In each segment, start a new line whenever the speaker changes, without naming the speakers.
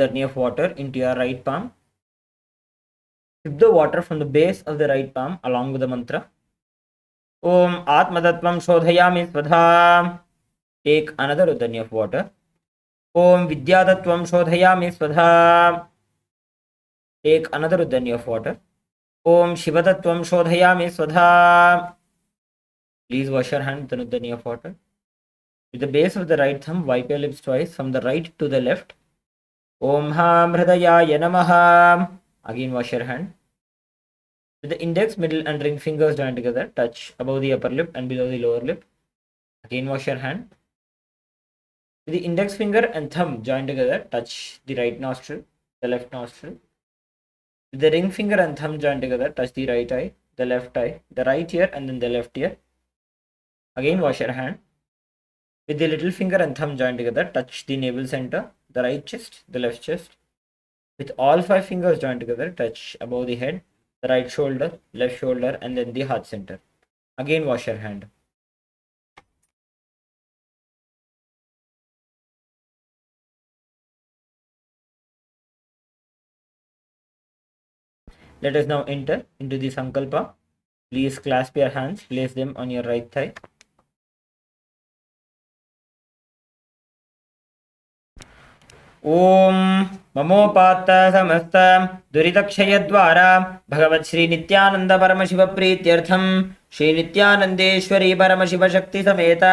Uddarni of water into your right palm. Sip the water from the base of the right palm along with the mantra. Om Atmadattvam Shodhayami Svadha. Take another Uddarni of water. Om Vidyadattvam Shodhayami Svadha. Take another Uddarni of water. Om Shivadattvam Shodhayami Svadha. Please wash your hand with an Uddarni of water. With the base of the right thumb, wipe your lips twice from the right to the left. Om Ham Hridayaya Namaha. Again wash your hand. With the index, middle and ring fingers joined together, touch above the upper lip and below the lower lip. Again wash your hand. With the index finger and thumb joined together, touch the right nostril, the left nostril. With the ring finger and thumb joined together, touch the right eye, the left eye, the right ear and then the left ear. Again wash your hand. With the little finger and thumb joined together, touch the navel center, the right chest, the left chest. With all 5 fingers joined together, touch above the head, the right shoulder, left shoulder and then the heart center. Again wash your hand. Let us now enter into the Sankalpa. Please clasp your hands, place them on your right thigh. ओम ममोपात्त समस्त दुरितक्षयद्वारा भगवत् श्री नित्यानंद परमशिव प्रीत्यर्थम श्री नित्यानंदेश्वरी परमशिव शक्ति समेत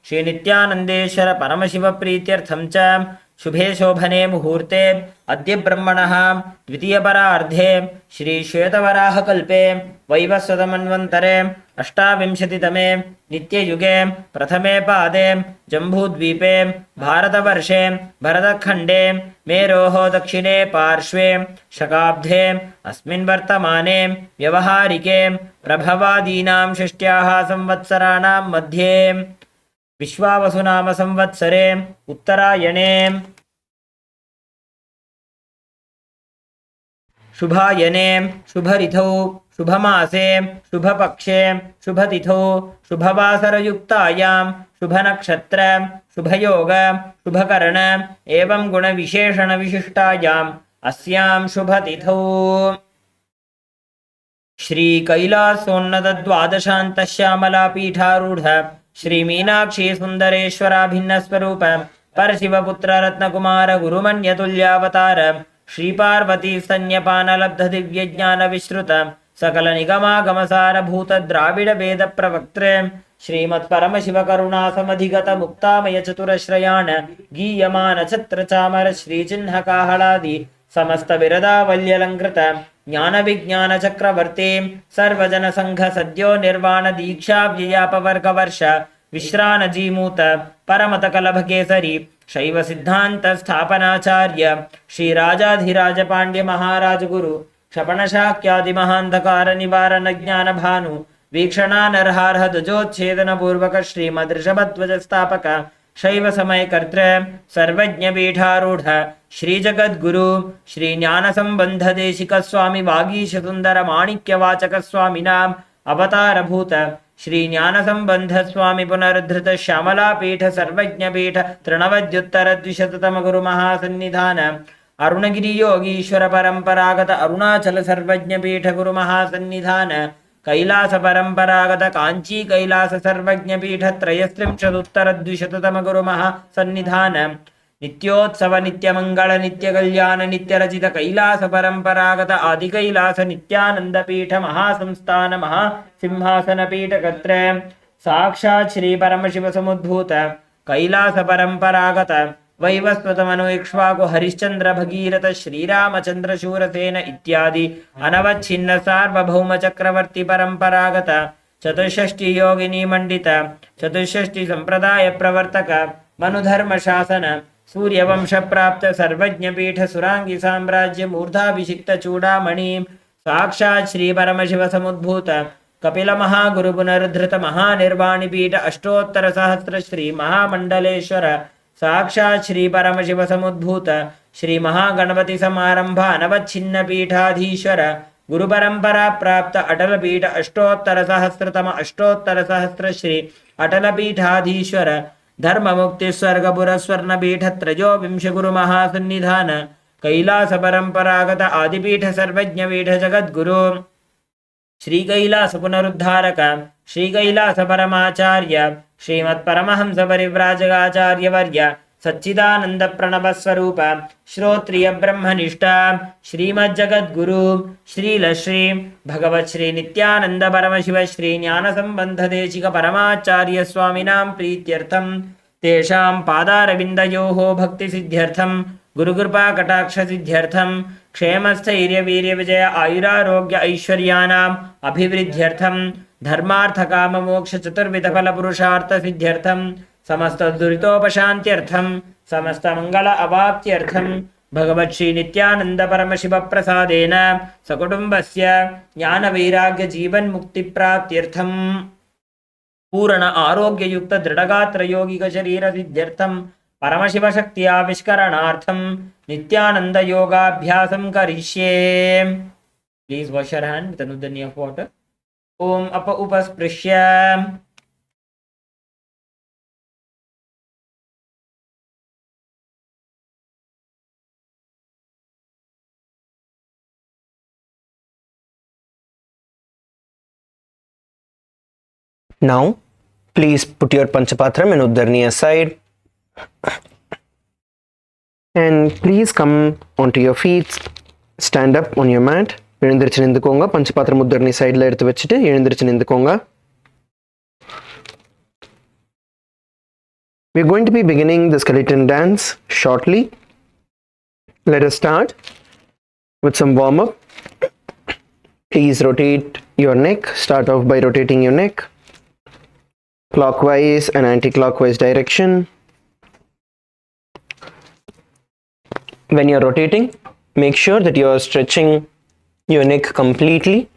श्री नित्यानंदेश्वर परमशिव प्रीत्यर्थम च शुभे शोभने मुहूर्ते अद्य ब्रह्मणः द्वितीयपरार्धे श्री श्वेतवराह कल्पे वैवस्वतमन्वन्तरे अष्टाविंशतितमे नित्ययुगे प्रथमे पादे जम्बूद्वीपे भारतवर्षे भरतखण्डे मेरोः दक्षिणे पार्श्वे शकाब्धे अस्मिन् वर्तमाने व्यवहारिके प्रभवादीनां षष्ट्याः संवत्सराणां मध्ये विश्वावसुनाम संवत्सरे उत्तरायणे शुभायने शुभऋतौ शुभमासे शुभपक्षे शुभतिथौ शुभवासरयुक्तायां शुभनक्षत्र शुभयोग शुभकर्ण एवं गुणविशेषण विशिष्टायाम् अस्यां शुभतिथौ श्री कैलासोन्नत द्वादशान्त श्यामला पीठारूढ़ श्री मीनाक्षी सुंदरेश्वराभिन्न स्वरूप परशिवपुत्र रत्नकुमार गुरुमन्यतुल्यावतार श्री पार्वती स्तन्यपान लब्ध दिव्य ज्ञान विश्रुत सकल निगमागमसार भूत द्राविड वेद प्रवक्त्रे श्रीमत् परम शिव करुणा समधिगत मुक्तामय चतुरश्रयाण गीयमान छत्र चामर श्री चिन्ह काहलादि समस्त विरदावल्यलंकृत ज्ञान विज्ञान चक्रवर्ती सर्वजन संघ सद्यो निर्वाण दीक्षा व्ययापवर्ग वर्ष विश्रान जीमूत परमत कलभ केसरी शैव सिद्धांत स्थापनाचार्य श्री राजाधिराज पांड्य महाराज गुरु क्षपण शाक्यादि महांधकार निवारण ज्ञान भानु वीक्षणा नरहारह ध्वजोच्छेदन पूर्वक श्रीमद् ऋषभध्वज स्थापक शैव समय कर्तृ सर्वज्ञ पीठारूढ़ श्री जगद्गुरु श्री ज्ञान संबंध देशिक स्वामी वागीश सुंदर माणिक्य वाचक स्वामिनाम अवतार भूत श्री ज्ञान संबंध स्वामी पुनरुद्धृत श्यामला पीठ सर्वज्ञ पीठ तृणवद्युत्तर द्विशततम गुरु महासन्निधान अरुणगिरि योगीश्वर परंपरागत अरुणाचल सर्वज्ञ पीठ गुरु महासन्निधान कैलास परंपरागत कांची कैलास सर्वज्ञ पीठ त्रयस्त्रिंशदुत्तर द्विशततम गुरु महासन्निधान नित्योत्सव नित्य मंगल नित्य कल्याण नित्य रचित कैलास परंपरागत आदि कैलास नित्यानंद पीठ महासंस्थान महासिंहासन पीठ कत्र साक्षात् श्री परम शिव समुद्भूत कैलास परंपरागत वैवस्वत मनु इक्ष्वाकु हरिश्चंद्र भगीरथ श्रीरामचंद्र शूरसेन इत्यादि अनवच्छिन्न सार्वभौम चक्रवर्ती परंपरागत चतुष्षष्टि योगिनी मंडित चतुष्षष्टि संप्रदाय प्रवर्तक मनुधर्म शासन सूर्यवंश प्राप्त सर्वज्ञ पीठ सुरांगी साम्राज्य मूर्धाभिषिक्त चूड़ामणि साक्षात् श्री परमशिव समुद्भूत कपिल महागुरु पुनरुद्धृत महानिर्वाणि पीठ अष्टोत्तर सहस्र श्री महामंडलेश्वर साक्षात् श्री परमशिव समुद्भूत श्री महागणपति समारंभ अनवच्छिन्न पीठाधीश्वर गुरु परंपरा प्राप्त अटल पीठ अष्टोत्तर सहस्र श्री अटल पीठाधीश्वर धर्म मुक्ति स्वर्गपुर स्वर्ण पीठ त्रयोविंश गुरु महासन्निधान कैलास परंपरागत आदिपीठ सर्वज्ञपीठ जगद्गुरु श्री कैलास पुनरुद्धारक श्री कैलास परमाचार्य श्रीमत्परमहंस परिव्राजकाचार्य वर्य सच्चिदानंद प्रणव स्वरूप श्रोत्रिय ब्रह्मनिष्ठा श्रीमज्जगद्गुरु श्रील श्री भगवत् श्री नित्यानंद परमशिव श्री ज्ञान संबंध देशिक परमाचार्य स्वामिनां प्रीत्यर्थम तेषां पादारविन्दयोः भक्ति सिद्ध्यर्थम गुरुकृपा कटाक्ष सिद्ध्यर्थम क्षेमस्थैर्य वीर्य विजय आयुरारोग्य ऐश्वर्यानाम् अभिवृद्ध्यर्थम धर्मार्थ काम मोक्ष चतुर्विध फल पुरुषार्थ सिद्ध्यर्थम समस्त दुरितोपशान्त्यर्थम समस्त मंगल अवाप्त्यर्थम भगवत् श्री नित्यानंद परमशिव प्रसादेन सकुटुम्बस्य ज्ञान वैराग्य जीवन मुक्ति प्राप्त्यर्थम पूर्ण आरोग्य युक्त दृढ़गात्र यौगिक शरीर सिद्ध्यर्थम परमशिव शक्ति आविष्करणार्थम नित्यानंद योगाभ्यासं करिष्ये. Please wash your hand with another of water. Om apa upasprishya.
Now, please put your Panchapatram and Uddarni aside. And please come onto your feet. Stand up on your mat. எழுந்திருச்சு நின்றுக்கோங்க. பஞ்சபாத்திரம் உத்தரணி சைடில் எடுத்து வச்சுட்டு எழுந்திருச்சு நின்றுக்கோங்க. We're going to be beginning the skeleton dance shortly. Let us start with some warm-up. Please rotate your neck. Start off by rotating your neck clockwise and anti-clockwise direction. When you're rotating, make sure that you're stretching your neck completely.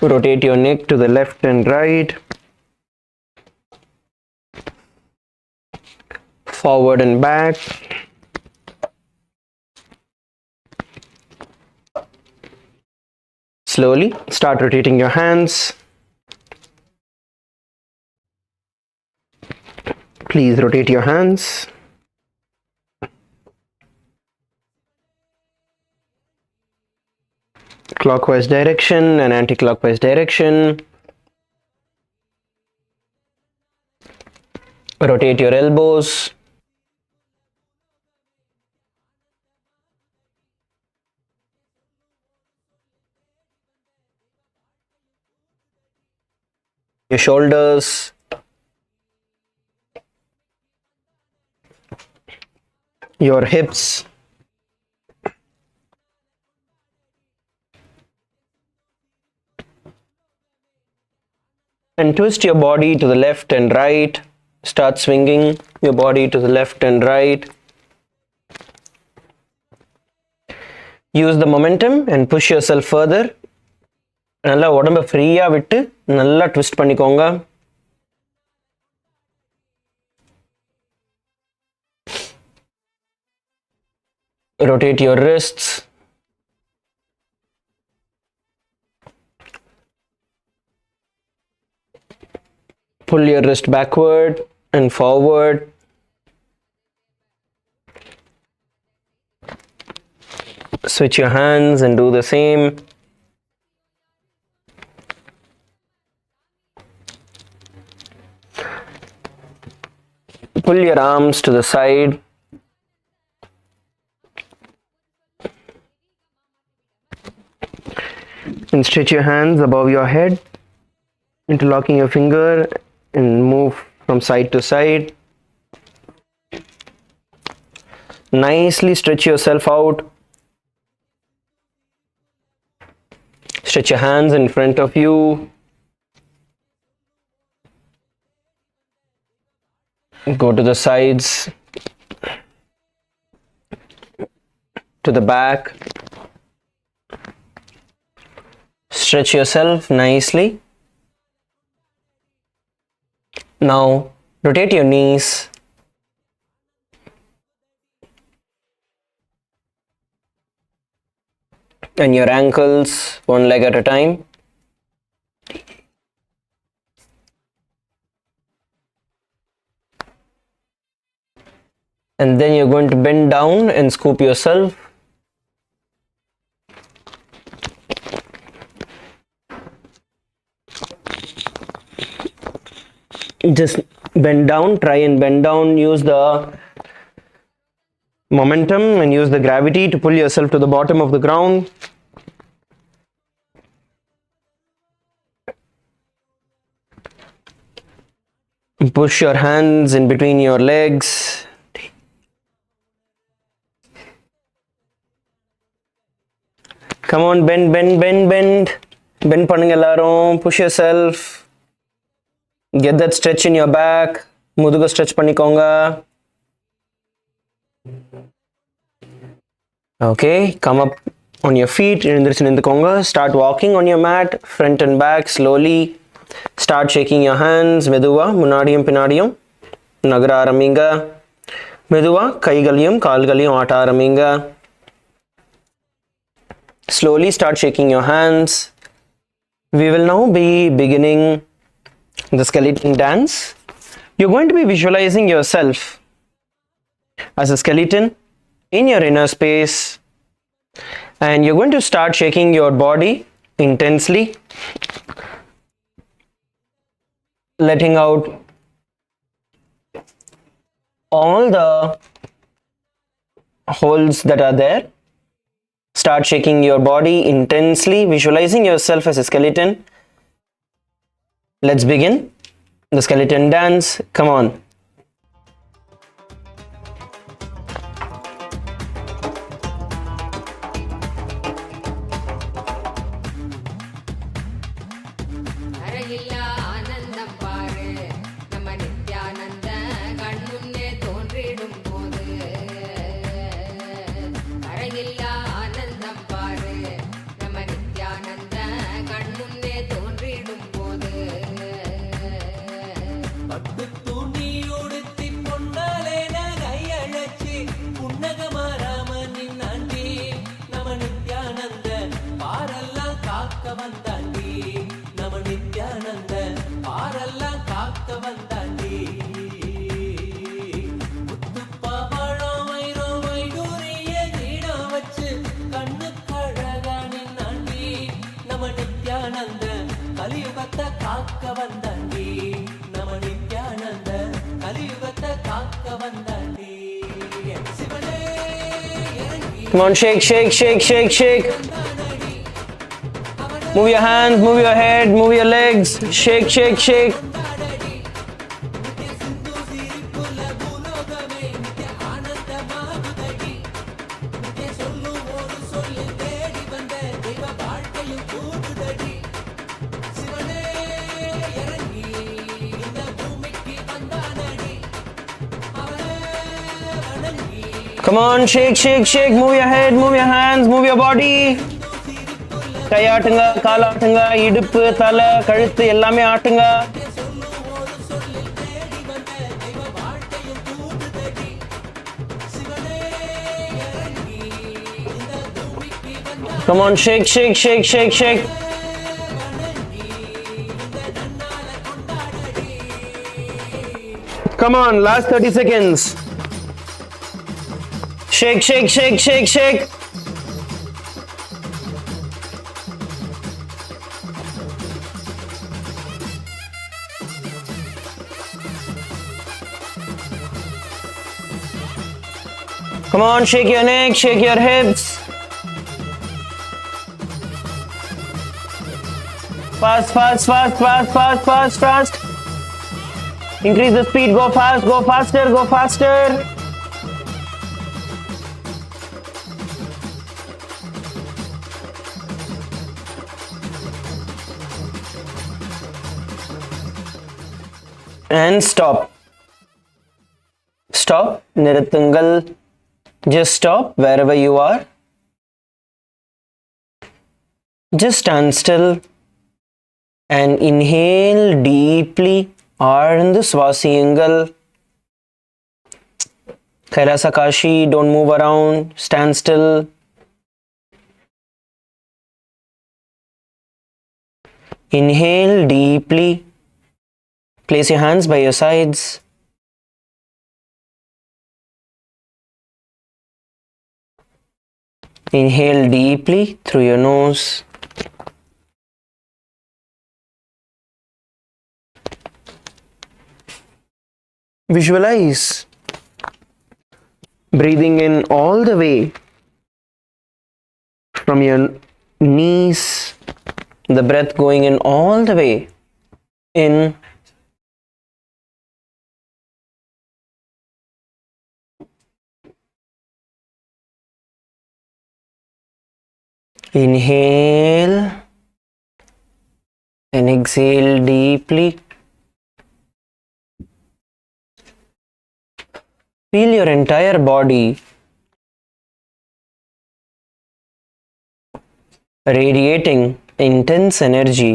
Rotate your neck to the left and right, forward and back. Slowly start rotating your hands. Please rotate your hands. Clockwise direction and anti-clockwise direction. Rotate your elbows. Your shoulders. Your hips. And twist your body to the left and right. Start swinging your body to the left and right. Use the momentum and push yourself further. நல்லா உடம்ப ஃப்ரீயா விட்டு நல்லா twist பண்ணிக்கோங்க. Rotate your wrists. Pull your wrist backward and forward. Switch your hands and do the same. Pull your arms to the side. And stretch your hands above your head, interlocking your finger and move from side to side. Nicely stretch yourself out. Stretch your hands in front of you. Go to the sides, to the back. Stretch yourself nicely. Now rotate your knees. And your ankles, one leg at a time. and then you're going to bend down and scoop yourself. Just bend down, try and bend down, use the momentum and use the gravity to pull yourself to the bottom of the ground. Push your hands in between your legs. Come on, bend, bend, bend, bend. Bend பண்ணுங்க எல்லாரும். Push yourself. Get that stretch in your back. முதுகு stretch பண்ணிக்கோங்க. Okay, come up on your feet. எழுந்திருச்சு நின்னுக்கோங்க. Start walking on your mat, front and back slowly. Start shaking your hands. மெதுவா முன்னாடியும் பின்னாடியும் நகர ஆரம்பிங்க. மெதுவா கைகளையும் கால்களையும் ஆட்ட ஆரம்பிங்க. Slowly start shaking your hands. We will now be beginning the skeleton dance. You're going to be visualizing yourself as a skeleton in your inner space, and you're going to start shaking your body intensely, letting out all the holes that are there. Start shaking your body intensely, visualizing yourself as a skeleton. Let's begin the skeleton dance. Come on.
அழகில்லா ஆனந்தம் பாரு நம்ம நித்யானந்த கண்முன்னே தோன்றிடும் போது அழகில்லா ஆனந்தம் பாரு நம்ம நித்யானந்த கண்முன்னே தோன்றிடும் போது
பட்டு துணி உடுத்தி பொன்னாலே நகையழச்சி புன்னகமாராமனின் ஆண்டி நம நித்யானந்த பாரெல்லாம் காக்க வந்தாண்டி நம நித்யானந்த பாரெல்லாம் காக்க வந்தாண்டி முத்துப்பவளம் வைரம் வைடூரிய நீடம் வச்சு கண்ணு கழகானின் ஆண்டி நம நித்யானந்த கலியுகத்தை காக்க வந்தாண்டி நம நித்யானந்த கலியுகத்தை காக்க வந்தாண்டி சிவனே இறங்கி
Come on, shake, shake, shake, shake, shake. Move your hands, move your head, move your legs. Shake, shake, shake.
கொண்டாடடி நித்ய சிந்து சிரிப்புல பூலோகமே நித்ய ஆனந்தமாகுதடி நித்ய சொல்லும் ஒரு சொல்லு தேடி வந்த தெய்வ வாழ்க்கையும் கூடுதடி சிவனே இறங்கி இந்த பூமிக்கு வந்தானடி அவனே வணங்கி
Come on, shake, shake, shake. Move your head, move your hands, move your body. கையாட்டுங்க, காலாட்டுங்க, இடுப்பு, தலை, கழுத்து எல்லாமே ஆட்டுங்க.
சொல்லும் ஒரு சொல்லில் தேடி வந்த தெய்வ வாழ்க்கையும் கூடுதடி சிவனே இறங்கி இந்த பூமிக்கு Vandhanadi
Come on, shake, shake, shake, shake, shake. Come on, last 30 seconds. Shake, shake, shake, shake, shake. Come on, shake your neck, shake your hips. Fast, fast, fast, fast, fast, fast, fast. Increase the speed, go fast, go faster, go faster. And stop. Stop. நிறுத்துங்கள். Just stop wherever you are. Just stand still and inhale deeply. ஆழ்ந்து சுவாசியுங்கள். Kailasa Kashi, don't move around. Stand still. Inhale deeply. Place your hands by your sides. Inhale deeply through your nose. Visualize breathing in all the way from your knees, the breath going in all the way in. Inhale and exhale deeply. Feel your entire body radiating intense energy.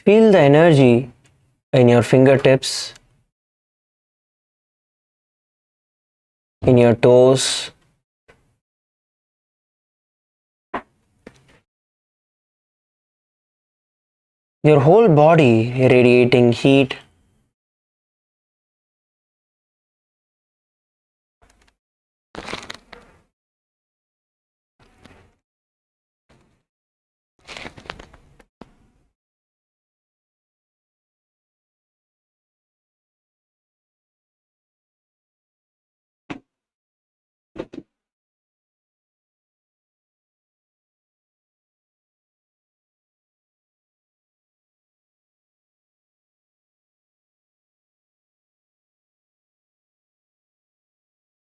Feel the energy in your fingertips, in your toes. Your whole body radiating heat.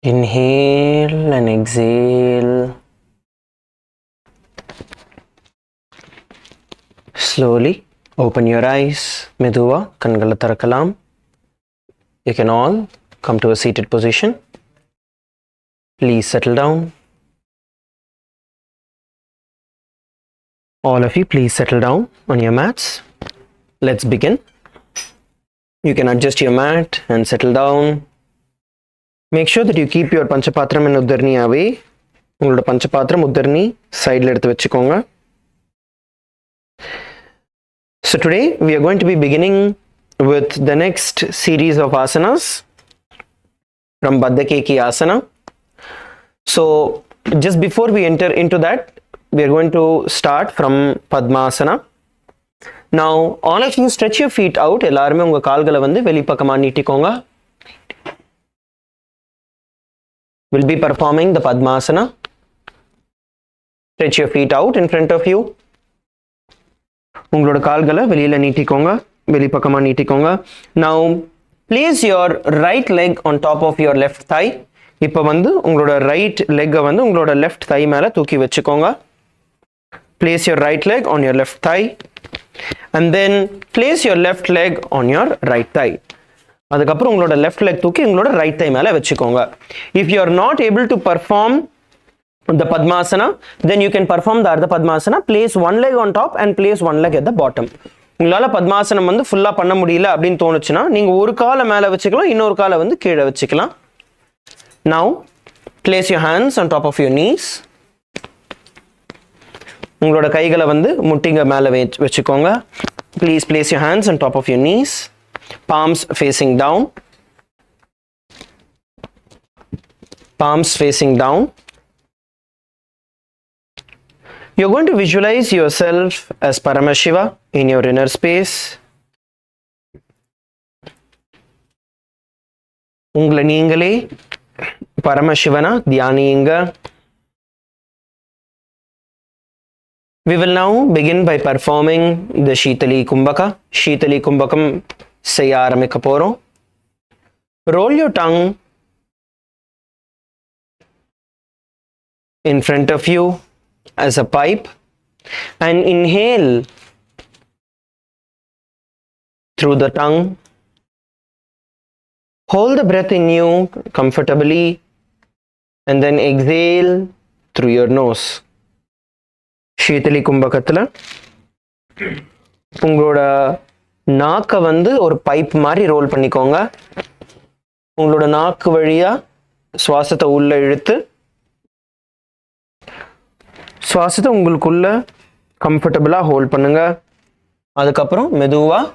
Inhale and exhale. Slowly open your eyes. Meduva kangala tharakalam. You can all come to a seated position. Please settle down. All of you, please settle down on your mats. Let's begin. You can adjust your mat and settle down. Make sure that you keep your Panchapatram and Uddarni away. உங்களோட பஞ்சபாத்திரம் உத்தர்னி சைடில் எடுத்து வச்சுக்கோங்க. So today we are going to be beginning with the next series of asanas from Baddha-Keki asana. So just before we enter into that, we are going to start from Padmasana. Now all of you stretch your feet out. எல்லாருமே உங்க கால்களை வந்து வெளிப்பக்கமா நீட்டிக்கோங்க. We'll be performing the Padmasana. Stretch your feet out in front of you. உங்களோட கால்களை வெளியில நீட்டிக்கோங்க, வெளிப்பக்கமா நீட்டிக்கோங்க. Now place your right leg on top of your left thigh. இப்போ வந்து உங்களோட right leg வந்து உங்களோட left thigh மேல தூக்கி வச்சுக்கோங்க. Place your right leg on your left thigh and then place your left leg on your right thigh. அதுக்கப்புறம் உங்களோட left leg தூக்கி உங்களோட right thigh மேல வச்சுக்கோங்க. If you are not able to perform the Padmasana, then you can perform the Ardha Padmasana. Place one leg on top and place one leg at the bottom. உங்களால பத்மாசனம் வந்து ஃபுல்லா பண்ண முடியல அப்படினு தோணுச்சுனா நீங்க ஒரு காலை மேல வச்சுக்கலாம், இன்னொரு காலை வந்து கீழே வச்சுக்கலாம். Now place your hands on top of your knees. உங்களோட கைகளை வந்து முட்டிங்க மேல வச்சுக்கோங்க. Please place your hands on top of your knees. Palms facing down. Palms facing down. You're going to visualize yourself as Paramashiva in your inner space. உங்களை நீங்களே பரமசிவனா தியானியுங்க. We will now begin by performing the Shitali Kumbhaka. Shitali Kumbhakam செய்ய ஆரம்பிக்க போறோம். Roll your tongue in front of you as a pipe and inhale through the tongue. Hold the breath in you comfortably and then exhale through your nose. Shitali Kumbhakathila உங்களோட நாக்கை வந்து ஒரு pipe மாதிரி role பண்ணிக்கோங்க. உங்களோட நாக்கு வழியா சுவாசத்தை உள்ள இழுத்து சுவாசத்தை உங்களுக்குள்ள கம்ஃபர்டபுளாக ஹோல்ட் பண்ணுங்க. அதுக்கப்புறம் மெதுவாக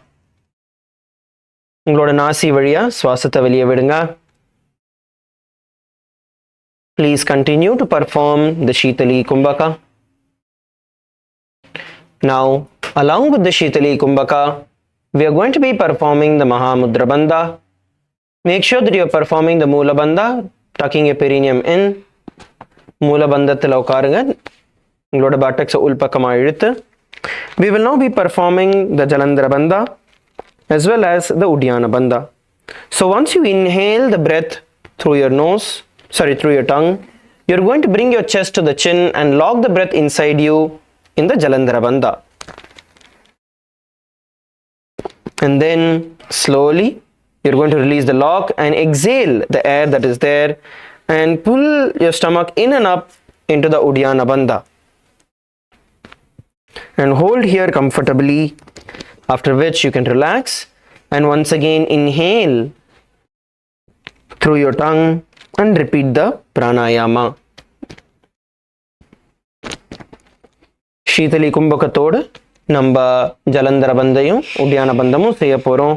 உங்களோட நாசி வழியாக சுவாசத்தை வெளியே விடுங்க. Please continue to perform the Shitali Kumbhaka. Now, along with the Shitali Kumbhaka, we are going to be performing the Mahamudra Bandha. Make sure that you are performing the Moola Bandha, tucking your perineum in. Moola Bandhathila ukarunga. Ungaloda buttocks ulpakama iluthu. We will now be performing the Jalandhara Bandha as well as the Uddiyana Bandha. So once you inhale the breath through your tongue, you're going to bring your chest to the chin and lock the breath inside you in the Jalandhara Bandha. And then slowly you're going to release the lock and exhale the air that is there and pull your stomach in and up into the Uddiyana Bandha. And hold here comfortably, after which you can relax and once again inhale through your tongue and repeat the pranayama. Shitali Kumbhakathodu நம்ம ஜலந்தர பந்தையும் உடியான பந்தமும் செய்ய போகிறோம்.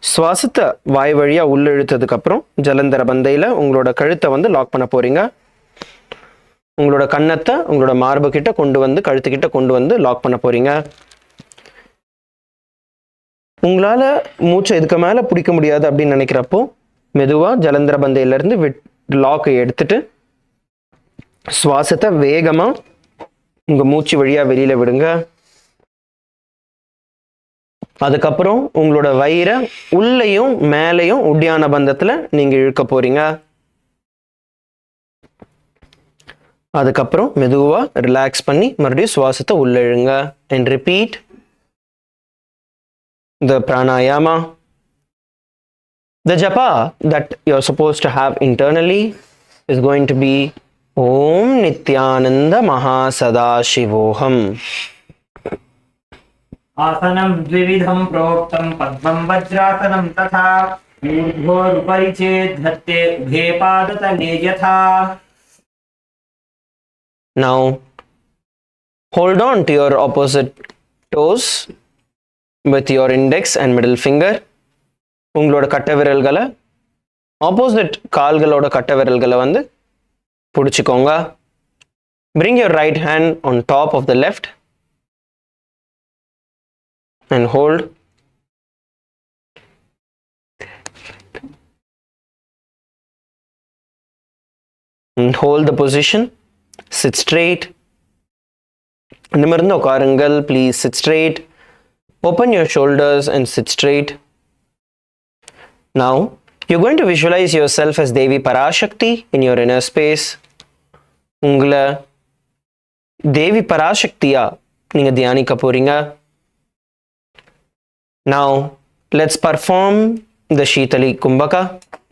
சுவாசத்தை வாய் வழியாக உள்ள இழுத்ததுக்கப்புறம் ஜலந்தர பந்தையில் உங்களோட கழுத்தை வந்து லாக் பண்ண போகிறீங்க. உங்களோட கன்னத்தை உங்களோட மார்பு கிட்ட கொண்டு வந்து கழுத்துக்கிட்ட கொண்டு வந்து லாக் பண்ண போகிறீங்க. உங்களால் மூச்சை இதுக்கு மேலே பிடிக்க முடியாது அப்படின்னு நினைக்கிறப்போ மெதுவாக ஜலந்தர பந்தையிலேருந்து லாக்கை எடுத்துட்டு சுவாசத்தை வேகமாக உங்கள் மூச்சு வழியாக வெளியில் விடுங்க. அதுக்கப்புறம் உங்களோட வயிறை உள்ளேயும் மேலேயும் உட்டியான பந்தத்தில் நீங்கள் இழுக்க போகிறீங்க. அதுக்கப்புறம் மெதுவாக ரிலாக்ஸ் பண்ணி மறுபடியும் சுவாசத்தை உள்ளே இழுங்க. And repeat the pranayama. The japa that you're supposed to have internally is going to be Om Nithyananda Mahasada Shivoham.
Asanam dvividham proktam padmam vajrasanam tatha urdhvorupari chedhatte ubhe padatale yatha.
Now hold on to your opposite toes with your index and middle finger. உங்களோட கட்டை விரல்களை opposite கால்களோட கட்டை விரல்களை வந்து பிடிச்சிக்கோங்க. Bring your right hand on top of the left and hold. And hold the position. Sit straight. நிமிர்ந்து உட்காருங்கள். Please sit straight. Open your shoulders and sit straight. Now, you're going to visualize yourself as Devi Parashakti in your inner space. உங்களை தேவி பராசக்தியா நீங்கள் தியானிக்க போறீங்க. Now, let's perform the Shitali Kumbhaka.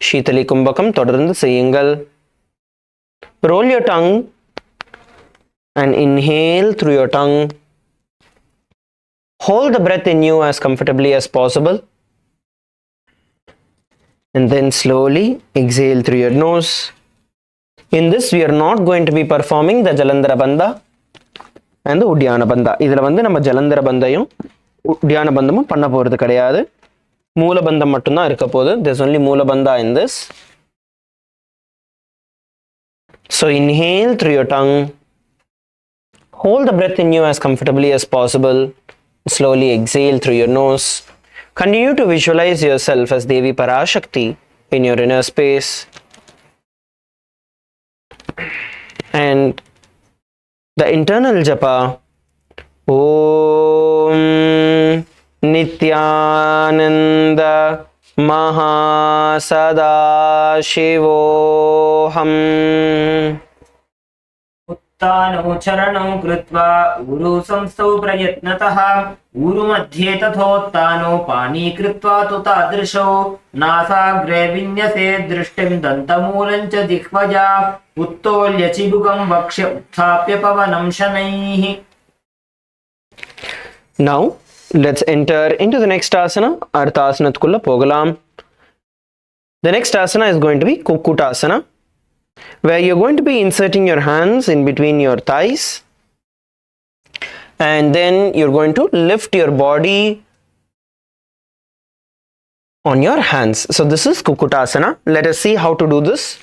Shitali Kumbhakam தொடர்ந்து செய்யுங்கள். Roll your tongue and inhale through your tongue. Hold the breath in you as comfortably as possible. And then slowly exhale through your nose. In this, we are not going to be performing the Jalandhara Bandha and the Uddiyana Bandha. இதில் வந்து நம்ம ஜலந்தர பந்தையும் உட்டியான பந்தமும் பண்ண போகிறது கிடையாது. மூல பந்தம் மட்டும்தான் இருக்க போகுது. There's only மூல பந்தா in this. So inhale through your tongue. Hold the breath in you as comfortably as possible. Slowly exhale through your nose. Continue to visualize yourself as Devi Parashakti in your inner space. And the internal japa, Om Nithyananda Mahasada Shivoham.
उत्तानौ चरणौ कृत्वा ऊरु संस्थौ प्रयत्नतः ऊरु मध्ये तथोत्तानौ पानी कृत्वा तु तादृशौ नासाग्रे विन्यसे दृष्टिं दन्तमूलं च जिह्वजा उत्तोल्य चिबुकं वक्ष्य उत्थाप्य पवनं शनैः.
Now let's enter into the next asana. Arthasanathkulla pogalam. The next asana is going to be Kukkutasana, where you're going to be inserting your hands in between your thighs and then you're going to lift your body on your hands. So this is Kukutasana. Let us see how to do this.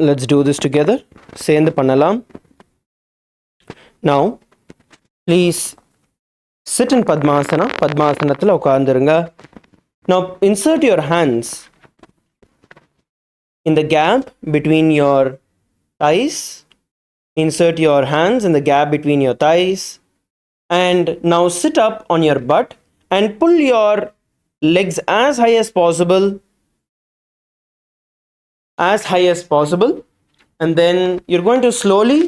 Let's do this together. சேர்ந்து பண்ணலாம். Now, please sit in Padmasana. Padmasanathil உட்கார்ந்துருங்க. Now, insert your hands in the gap between your thighs. Insert your hands in the gap between your thighs. And now sit up on your butt and pull your legs as high as possible. As high as possible. And then you're going to slowly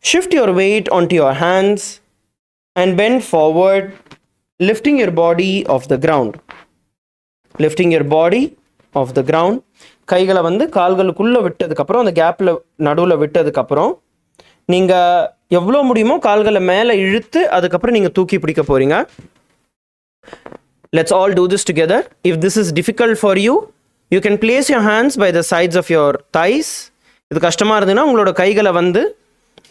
shift your weight onto your hands and bend forward, lifting your body off the ground. Lifting your body off the ground. கைகளை வந்து கால்களுக்குள்ளே விட்டதுக்கப்புறம் அந்த கேப்பில் நடுவில் விட்டதுக்கப்புறம் நீங்கள் எவ்வளோ முடியுமோ கால்களை மேலே இழுத்து அதுக்கப்புறம் நீங்கள் தூக்கி பிடிக்க போகிறீங்க. Let's all do this together. If this is difficult for you, you can place your hands by the sides of your thighs. இது கஷ்டமாக இருந்ததுன்னா உங்களோட கைகளை வந்து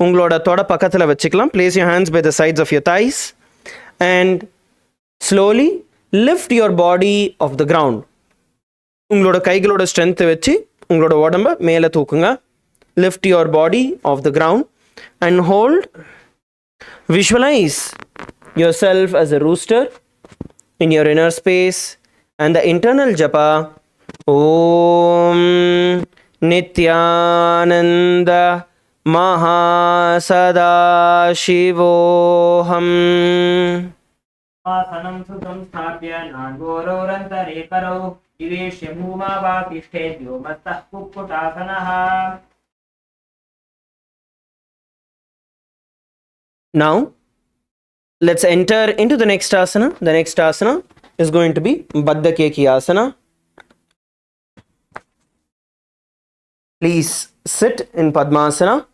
உங்களோட தொட பக்கத்தில் வச்சுக்கலாம். Place your hands by the sides of your thighs and slowly lift your body off the ground. உங்களோட கைகளோட ஸ்ட்ரென்த்தை வச்சு உங்களோட உடம்பை மேலே தூக்குங்க. Lift your body off the ground and hold. Visualize yourself as a rooster in your inner space and the internal japa Om Nithyananda Mahasadaशिवोऽहम्.
आसनं सुखं स्थाप्य नाङ्गोरोरन्तरे करौ विवेश्य भूमा वा तिष्ठेद्यो मत्तः कुक्कुटासनः.
Now, let's enter into the next asana. The next asana is going to be Baddha Keki asana. Please sit in Padmasana.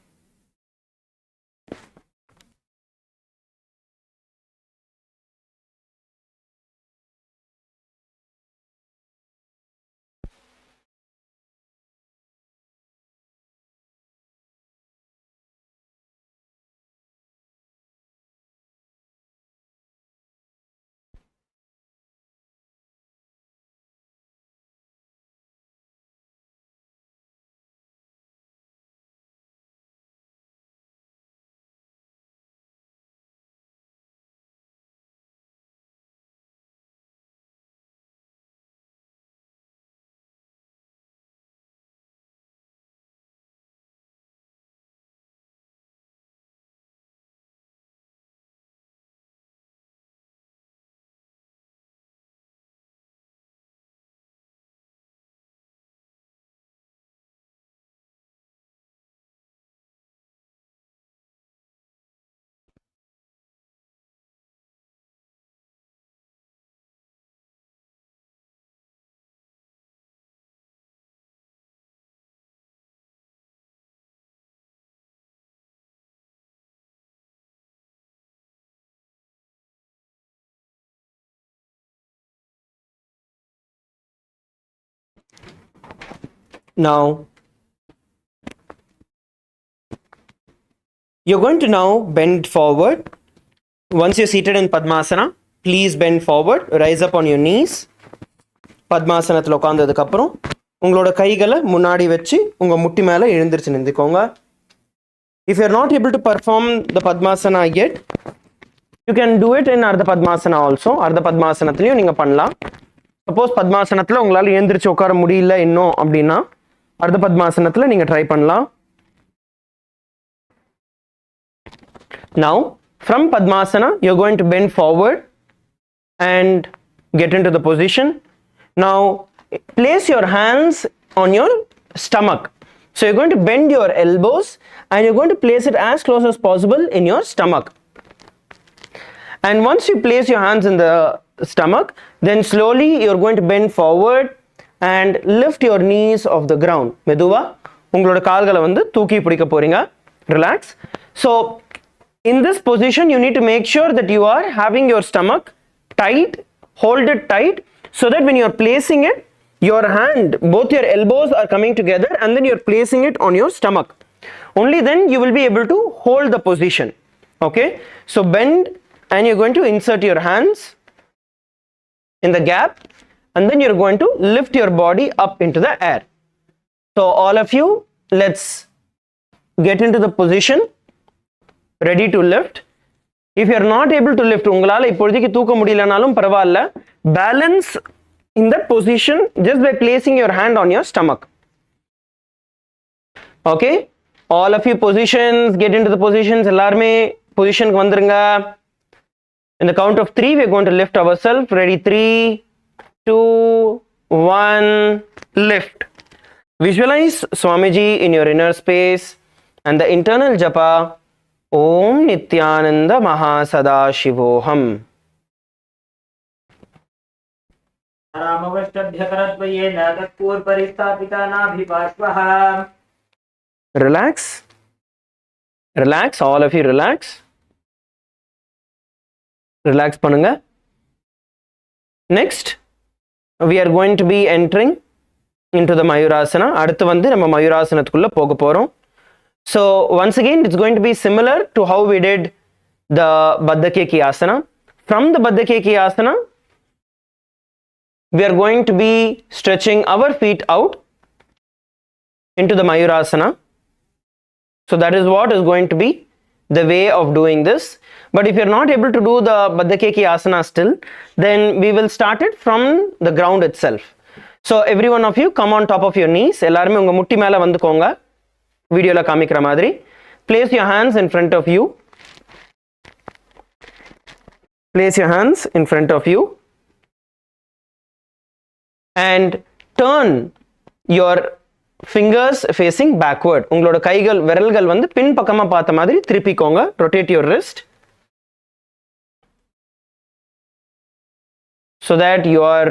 Now, you're going to now bend forward. Once you're seated in Padmasana, please bend forward, rise up on your knees. பத்மாசனத்தில் உட்காந்ததுக்கப்புறம் உங்களோட கைகளை முன்னாடி வச்சு உங்கள் முட்டி மேலே எழுந்திரிச்சு நின்றுக்கோங்க. If you're not able to perform the Padmasana yet, you can do it in Ardha Padmasana also. Ardha Padmasanathலையும் நீங்கள் பண்ணலாம். சப்போஸ் பத்மாசனத்தில் உங்களால் எழுந்திரிச்சு உட்கார முடியல இன்னும் அப்படின்னா அர்த்த பத்மாசனத்தில் நீங்கள் ட்ரை பண்ணலாம். Now, from Padmasana, you're going to bend forward and get into the position. Now, place your hands on your stomach. So, you're going to bend your elbows and you're going to place it as close as possible in your stomach. And once you place your hands in the stomach, then slowly you're going to bend forward and lift your knees off the ground. மெதுவா உங்களோட கால்களை வந்து தூக்கி பிடிக்க போறீங்க. Relax. So, in this position, you need to make sure that you are having your stomach tight, hold it tight, so that when you are placing it, your hand, both your elbows are coming together and then you are placing it on your stomach. Only then you will be able to hold the position. Okay? So bend and you're going to insert your hands in the gap and then you're going to lift your body up into the air. So all of you, let's get into the position. Ready to lift. If you are not able to lift, உங்களால இப்போதைக்கு தூக்க முடியலனாலும் பரவாயில்ல, balance in that position just by placing your hand on your stomach. Okay, all of you positions, get into the positions. எல்லாருமே positionக்கு வந்துருங்க. In the count of 3, we are going to lift ourselves. Ready? 3, 2, 1, lift. Visualize Swamiji in your inner space and the internal japa. Om Nithyananda Mahasada Shivoham. Relax. Relax. All of you relax. Relax பண்ணுங்க. Next, we are going to be entering into the Mayurasana. அடுத்து வந்து நம்ம மயூராசனத்துக்குள்ள போக போறோம். So once again, it's going to be similar to how we did the Baddha Keki Asana. From the Baddha Keki Asana, we are going to be stretching our feet out into the Mayurasana. So that is what is going to be the way of doing this. But if you are not able to do the Baddha Keki Asana still, then we will start it from the ground itself. So every one of you come on top of your knees. எல்லாருமே உங்க முட்டி மேல வந்துக்கோங்க. வீடியோல காமிக்கிற மாதிரி. Place your hands in front of you. Place your hands in front of you. And turn your fingers facing backward. உங்களோட கைகள் விரல்கள் வந்து பின் பக்கமா பார்த்த மாதிரி திருப்பிக்கோங்க. Rotate your wrist. So that your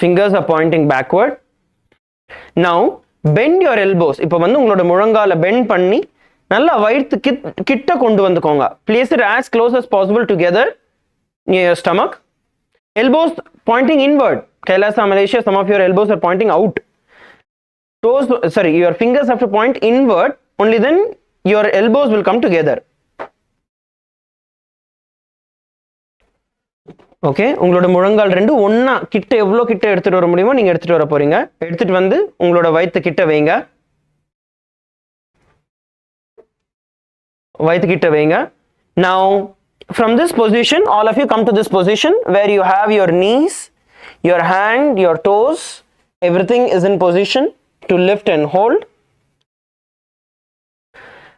fingers are pointing backward. Now, bend your elbows. இப்போ வந்து உங்களோட முழங்கால bend பண்ணி நல்லா வயிற்று கிட்ட கொண்டு வந்துக்கோங்க. Place it as close as possible together near your stomach. Elbows pointing inward. Kailasa, Malaysia, some of your elbows are pointing out. Toes, sorry, your fingers have to point inward. Only then your elbows will come together. Okay, உங்களோட முழங்கால் ரெண்டு ஒன்றா கிட்ட எவ்வளோ கிட்ட எடுத்துகிட்டு வர முடியுமோ நீங்கள் எடுத்துகிட்டு வர போகிறீங்க. எடுத்துகிட்டு வந்து உங்களோட வயிற்று கிட்ட வைங்க. வயிற்று கிட்ட வைங்க. Now, from this position, all of you come to this position where you have your knees, your hand, your toes, everything is in position to lift and hold.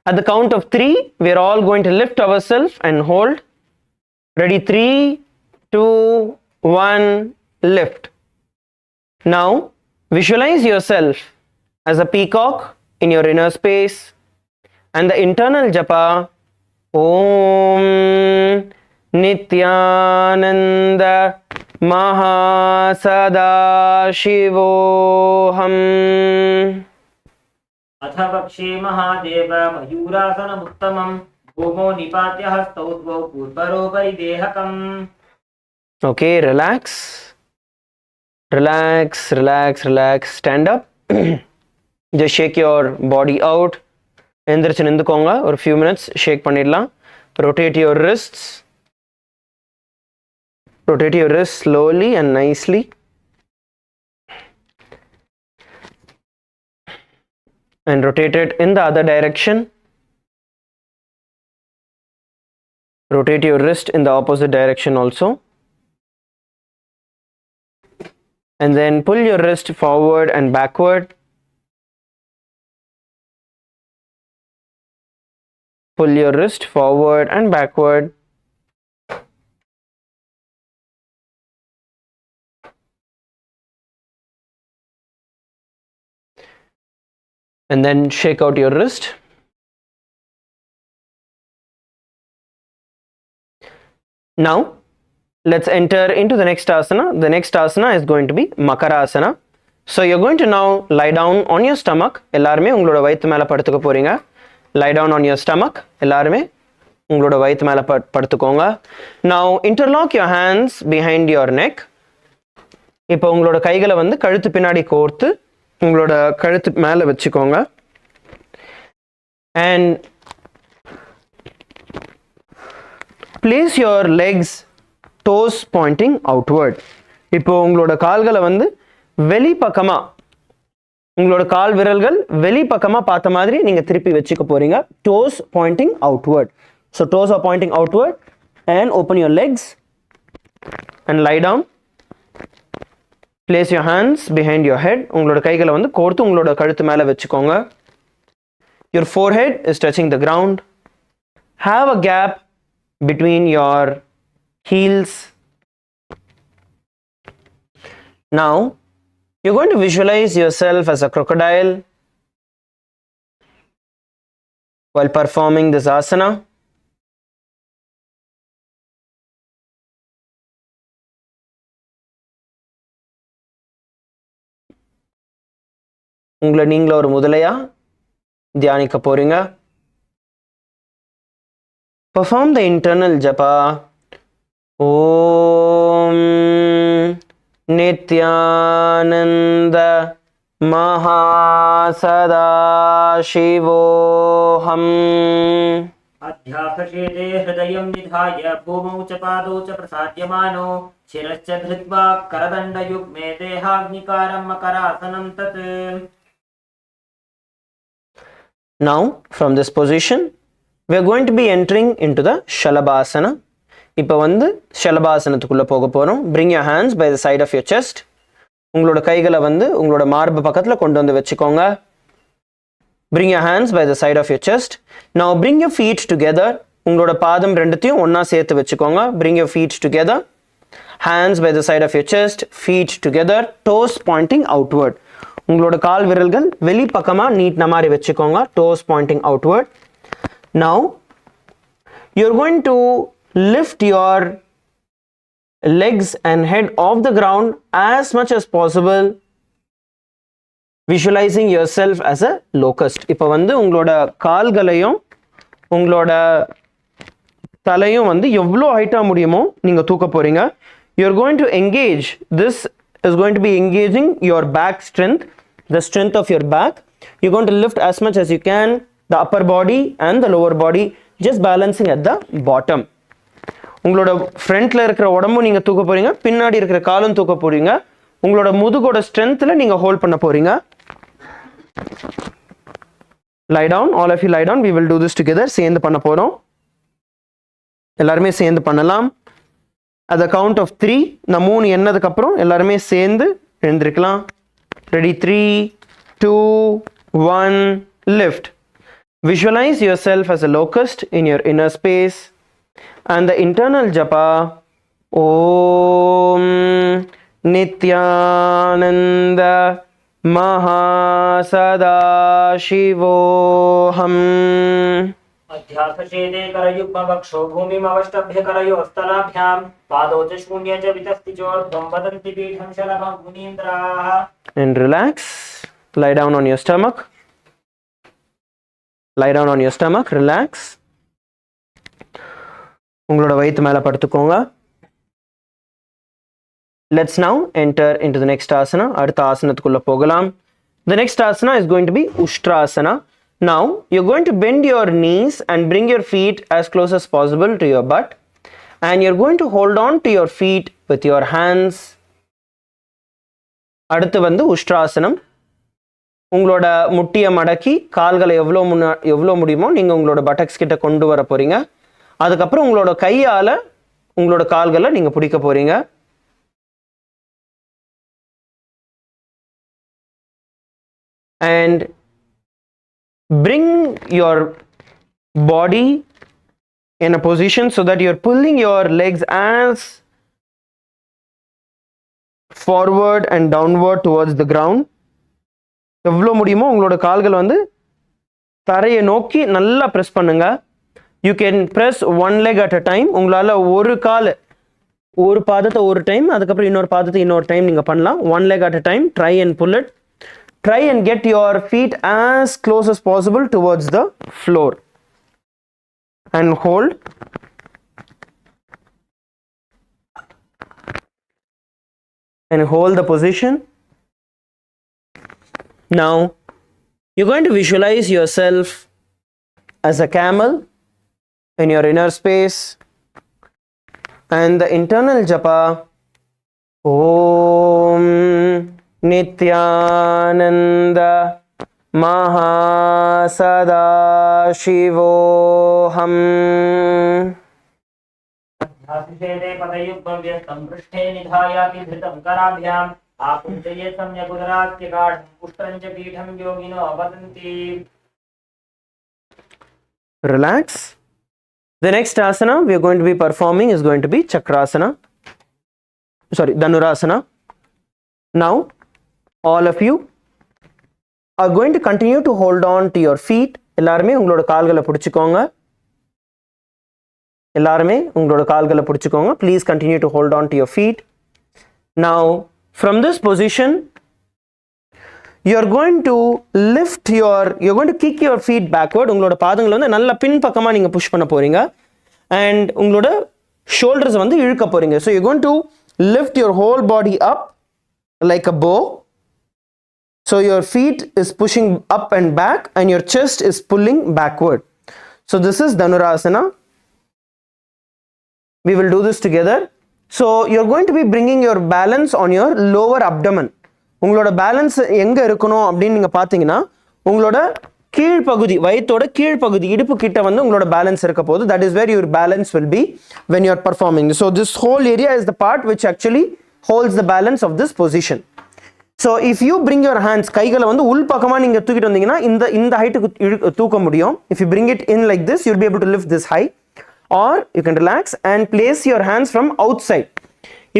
At the count of 3, we are all going to lift ourselves and hold. Ready? 3, 2, 1, lift. Now, visualize yourself as a peacock in your inner space and the internal japa. Om Nithyananda Mahasada Shivoham.
अथ पक्षे महादेव मयूरासनमुत्तमं भूमौ निपात्य हस्तौ द्वौ पूर्वरोपरि देहकम्.
Okay, relax. Relax, relax, relax. Stand up. Just shake your body out. எந்திரிச்சு நின்றுக்கோங்க. ஒரு few minutes ஷேக் பண்ணிடலாம். Rotate your wrists. Rotate your wrists slowly and nicely. And rotate it in the other direction. Rotate your wrist in the opposite direction also. And then pull your wrist forward and backward. Pull your wrist forward and backward. And then shake out your wrist. Now let's enter into the next asana. The next asana is going to be Makarasana. So you're going to now lie down on your stomach. எல்லாருமே உங்களோட வயித்து மேல படுத்துக்க போறீங்க. Lie down on your stomach. எல்லாருமே உங்களோட வயித்து மேல படுத்துக்கோங்க. Now interlock your hands behind your neck. இப்போ உங்களோட கைகளை வந்து கழுத்து பின்னாடி கோர்த்து உங்களோட கழுத்து மேல வச்சுக்கோங்க. And place your legs toes pointing outward. இப்போ உங்களோட கால்களை வந்து வெளி பக்கமா உங்களோட கால் விரல்கள் வெளி பக்கமா பார்த்த மாதிரி நீங்க திருப்பி வச்சுக்க போறீங்க. Toes pointing outward. So toes are pointing outward and open your legs and lie down. Place your hands behind your head. உங்களோட கைகளை வந்து கோர்த்து உங்களோட கழுத்து மேல வச்சுக்கோங்க. Your forehead is touching the ground. Have a gap between your heels. Now you're going to visualize yourself as a crocodile while performing this asana. உங்களை நீங்கள ஒரு முதலையா தியானிக்க போறீங்க. Perform the internal japa. Om Nithyananda Mahasadaशिवोऽहम्.
अध्यासशेते हृदयं निधाय भूमौ च पादौ च प्रसाद्यमानो शिरश्च धृत्वा करदण्डयुग्मे देहाग्निकारं मकरासनं तत्.
Now from this position we are going to be entering into the Shalabhasana. இப்போ வந்து ஷலபாசனத்துக்குள்ள போக போறோம். Bring your hands by the side of your chest. உங்களோட கைகளை வந்து உங்களோட மார்பு பக்கத்துல கொண்டு வந்து வெச்சுக்கோங்க. Bring your hands by the side of your chest. Now bring your feet together. உங்களோட பாதம் ரெண்டுத்தையும் ஒண்ணா சேர்த்து வெச்சுக்கோங்க. Bring your feet together. Hands by the side of your chest, feet together, toes pointing outward. உங்களோட கால் விரல்கள் வெளி பக்கமா நீட்டின மாதிரி வெச்சுக்கோங்க. Toes pointing outward. Now you're going to lift your legs and head off the ground as much as possible, visualizing yourself as a locust. இப்போ வந்து உங்களோட கால்களையும் உங்களோட தலையும் வந்து எவ்வளோ ஹைட்டா முடியுமோ நீங்க தூக்க போறீங்க. You're going to engage. This is going to be engaging your back strength, the strength of your back. You're going to lift as much as you can, the upper body and the lower body, just balancing at the bottom. உங்களோட ஃப்ரண்ட்ல இருக்கிற உடம்பும் நீங்க தூக்க போறீங்க, பின்னாடி இருக்கிற காலும் தூக்க போறீங்க. உங்களோட முதுகோட ஸ்ட்ரென்த்ல நீங்க ஹோல்ட் பண்ண போறீங்க. Lie down, all of you lie down. We will do this together. சேர்ந்து பண்ண போறோம். எல்லாரும் சேர்ந்து பண்ணலாம். At the count of 3, நான் 3 எண்ணதுக்கு அப்புறம் எல்லாரும் சேர்ந்து எழுந்திருக்கலாம். Ready? 3, 2, 1, lift. Visualize yourself as a locust in your inner space. And the internal japa, Om Nithyananda Mahasadaशिवोऽहम्.
अध्यासशेते करयुग्मवक्षो भूमिमवष्टभ्य करयोस्तलाभ्यां पादौ च शून्ये च वितस्तिचोर्ध्वं वदन्ति पीठं शलभं मुनीन्द्राः.
And relax. Lie down on your stomach. Lie down on your stomach. Relax. உங்களோட வயித்து மேல படுத்துக்கோங்க. Let's now enter into the next asana. அடுத்த ஆசனத்துக்குள்ள போகலாம். The next asana is going to be Ushtrasana. Now you're going to bend your knees and bring your feet as close as possible to your butt, and you're going to hold on to your feet with your hands. அடுத்து வந்து உஷ்ட்ராசனம். உங்களோட முட்டியை மடக்கி கால்களை எவ்வளோ முடியுமோ நீங்கள் உங்களோட பட்டக்ஸ் கிட்ட கொண்டு வர போறீங்க. அதுக்கப்புறம் உங்களோட கையால் உங்களோட கால்களை நீங்கள் பிடிக்க போறீங்க. And bring your body in a position so that you're pulling your legs as forward and downward towards the ground. எவ்வளோ முடியுமோ உங்களோட கால்கள் வந்து தரையை நோக்கி நல்லா ப்ரெஸ் பண்ணுங்க. You can press one leg at a time. உங்களால் ஒரு பாதத்தை ஒரு டைம், அதுக்கப்புறம் இன்னொரு பாதத்தை இன்னொரு டைம் நீங்கள் பண்ணலாம். One leg at a time. Try and pull it. Try and get your feet as close as possible towards the floor and hold. And hold the position. Now you're going to visualize yourself as a camel in your inner space, and the internal japa Om Nithyananda Mahasadaशिवोऽहम्.
ध्यासिषेदे पदयुग्भव्यस्तं पृष्ठे निधायाति धृतं कराभ्याम् आकुञ्चये सम्यगुदरात्यगाढं पुष्टं च पीठं योगिनो वदन्ति.
Relax. The next asana we are going to be performing is going to be Chakrasana. Dhanurasana. Now all of you are going to continue to hold on to your feet. எல்லாருமே உங்களோட கால்களை பிடிச்சுக்கோங்க. Please continue to hold on to your feet. Now from this position you're going to kick your feet backward. உங்களோட பாதங்களை வந்து நல்ல பின்பக்கமா நீங்க push பண்ண போறீங்க. And உங்களோட shoulders வந்து இழுக்க போறீங்க. So you're going to lift your whole body up like a bow. So your feet is pushing up and back and your chest is pulling backward. So this is Dhanurasana. We will do this together. So you're going to be bringing your balance on your lower abdomen. உங்களோட balance எங்க இருக்கணும் அப்படின்னு நீங்க பாத்தீங்கன்னா உங்களோட கீழ்ப்பகுதி, வயித்தோட கீழ்ப்பகுதி, இடுப்பு கிட்ட வந்து உங்களோட பேலன்ஸ் இருக்க போகுது. That is where your balance will be when you are performing. So this whole area is the part which actually holds the balance of this position. So if you bring your hands, கைகளை வந்து உள் பக்கமா நீங்க தூக்கிட்டு வந்தீங்கன்னா இந்த ஹைட்டுக்கு தூக்க முடியும். If you bring it in like this, you'll be able to lift this high. Or you can relax and place your hands from outside.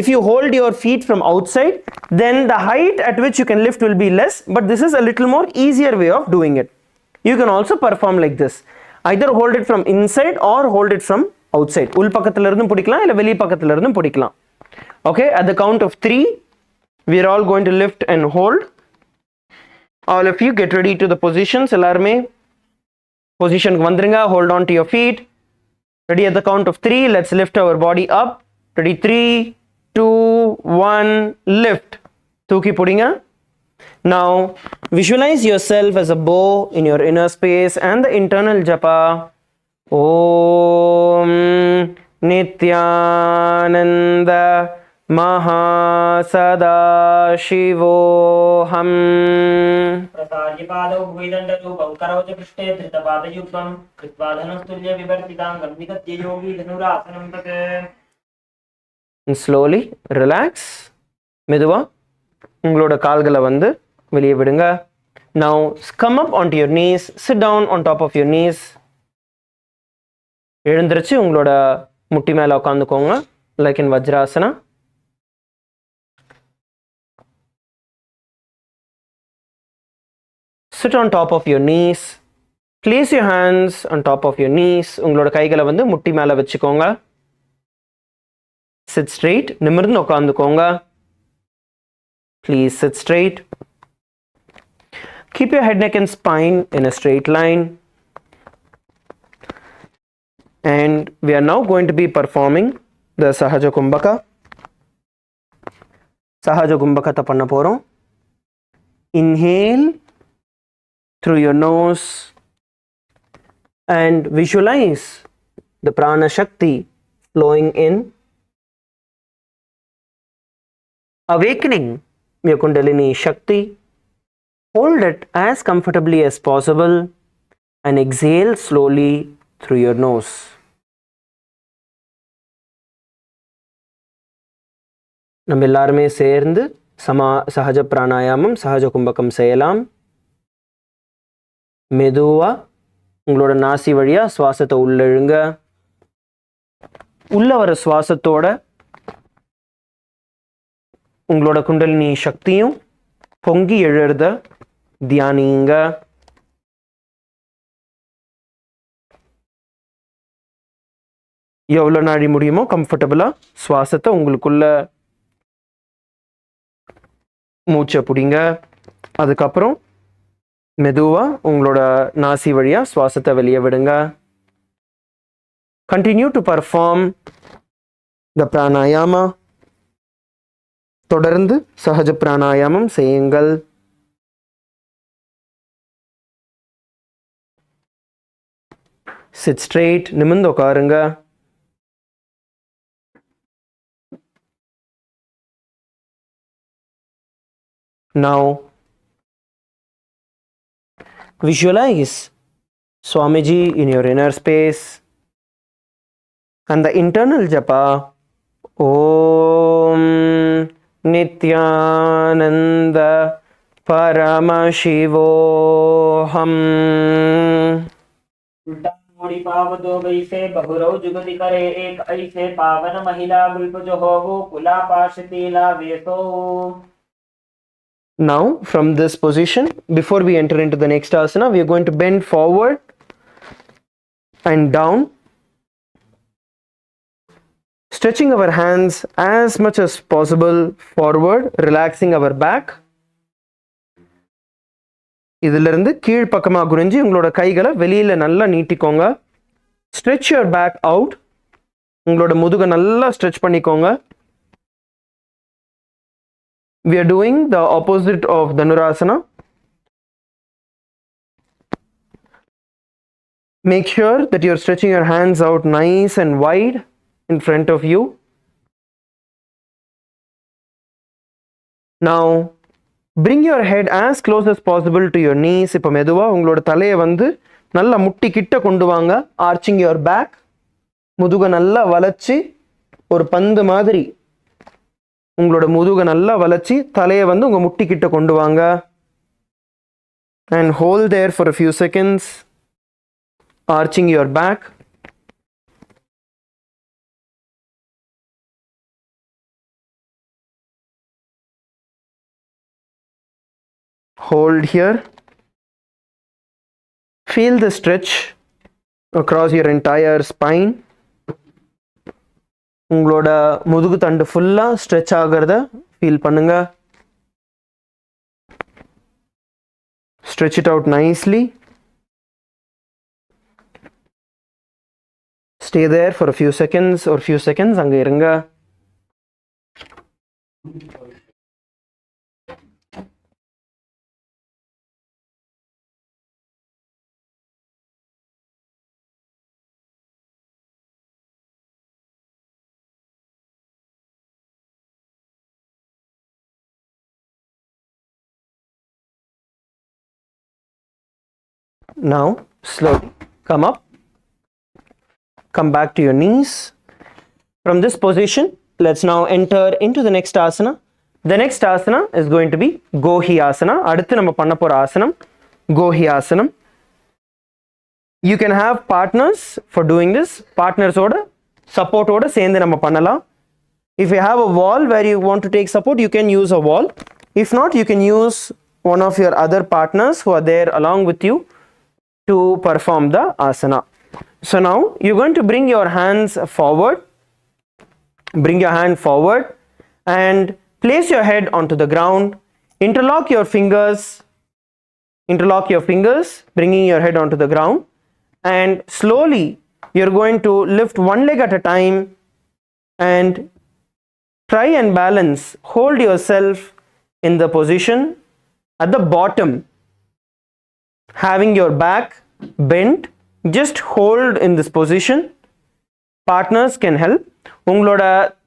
If you hold your feet from outside, then the height at which you can lift will be less, but this is a little more easier way of doing it. You can also perform like this. Either hold it from inside or hold it from outside. உள் பக்கத்துல இருந்தும் பிடிக்கலாம் இல்ல வெளி பக்கத்துல இருந்தும் பிடிக்கலாம். Okay, at the count of 3 we are all going to lift and hold. All of you get ready to the positions. எல்லாருமே பொசிஷனுக்கு வந்துருங்க. Hold on to your feet. Ready at the count of 3. Let's lift our body up. Ready? 3, 2, 1, lift. தூக்கி பிடிங்க. Now visualize yourself as a bow in your inner space and the internal japa Om Nithyananda Mahasadaशिवोऽहम्.
प्रसार्य पादौ भुविदण्डरूपं करोच पृष्ठे धृतपादयुग्मं कृत्वा धनुस्तुल्य विवर्तिताङ्गं विगत्य योगी धनुरासनं तत्.
And slowly relax. மெதுவா உங்களோட கால்களை வந்து வெளியே விடுங்க. Now come up onto your knees. Sit down on top of your knees. எழுந்திருச்சு உங்களோட முட்டி மேல உட்காந்துக்கோங்க. Like in Vajrasana. Sit on top of your knees. Place your hands on top of your knees. உங்களோட கைகளை வந்து முட்டி மேல வச்சுக்கோங்க. Sit straight. நிமிர்ந்து உட்காந்துக்கோங்க. Please sit straight. Keep your head, neck and spine in a straight line. And we are now going to be performing the Sahaja Kumbhaka. Sahaja கும்பகத்தை பண்ண போகிறோம். Inhale through your nose and visualize the prana shakti flowing in, awakening your kundalini shakti. Hold it as comfortably as possible and exhale slowly through your nose. நம்ம எல்லாருமே சேர்ந்து சஹஜ பிராணாயாமம் சஹஜ கும்பகம் செய்யலாம். மெதுவா உங்களோட நாசி வழியா சுவாசத்தை உள்ளிழுங்க. உள்ள வர சுவாசத்தோட உங்களோட குண்டலினி சக்தியும் பொங்கி எழுறத தியானிங்க. எவ்வளோ நாடி முடியுமோ கம்ஃபர்டபுளா சுவாசத்தை உங்களுக்குள்ள மூச்சை பிடிங்க. அதுக்கப்புறம் மெதுவா உங்களோட நாசி வழியா சுவாசத்தை வெளியே விடுங்க. கண்டினியூ டு பர்ஃபார்ம் த பிராணாயாமா. தொடர்ந்து சஹஜ பிராணாயாமம் செய்யுங்கள். சிட் ஸ்ட்ரெயிட், நிமிர்ந்து உட்காருங்க. Now visualize Swamiji in your inner space and the internal japa Om Nithyananda Paramashivoham.
उल्टा मोड़ी पाव दो गई से बहुरव जुगति करे एक ऐसे पावन महिला गुल्प जो हो वो कुला पाशतीला वेसो.
Now from this position, before we enter into the next asana, we are going to bend forward and down, stretching our hands as much as possible forward, relaxing our back. இதிலிருந்து கீழ் பக்கமாக குனிஞ்சு உங்களோட கைகளை வெளியில நல்லா நீட்டிக்கோங்க. Stretch your back out. உங்களோட முதுகை நல்லா stretch பண்ணிக்கோங்க. We are doing the opposite of Dhanurasana. Make sure that you're stretching your hands out nice and wide in front of you. Now, bring your head as close as possible to your knees. இப்போ மெதுவா உங்களோட தலையை வந்து நல்லா முட்டி கிட்ட கொண்டு வாங்க. Arching your back. முதுகை நல்லா வளைச்சி ஒரு பந்து மாதிரி உங்களோட முதுகை நல்லா வளைச்சி தலையை வந்து உங்க முட்டி கிட்ட கொண்டு வாங்க. And hold there for a few seconds, arching your back. Hold here. Feel the stretch across your entire spine. உங்களோட முதுகு தண்டு ஃபுல்லா ஸ்ட்ரெச் ஆகிறத ஃபீல் பண்ணுங்க. Stretch it out nicely. Stay there for a few seconds அங்க இருங்க. Now slowly come up, come back to your knees. From this position, let's now enter into the next asana. The next asana is going to be Gohi asana. அடுத்து நம்ம பண்ண போற ஆசனம் Gohi asanam. You can have partners for doing this. Partners ஓட support ஓட சேர்ந்து நம்ம பண்ணலாம். If you have a wall where you want to take support, you can use a wall. If not, you can use one of your other partners who are there along with you to perform the asana. So now you're going to bring your hands forward. Bring your hand forward and place your head onto the ground. Interlock your fingers. Interlock your fingers, bringing your head onto the ground. And slowly you're going to lift one leg at a time and try and balance. Hold yourself in the position at the bottom, having your back bent. Just hold in this position. Partners can help. உங்களோட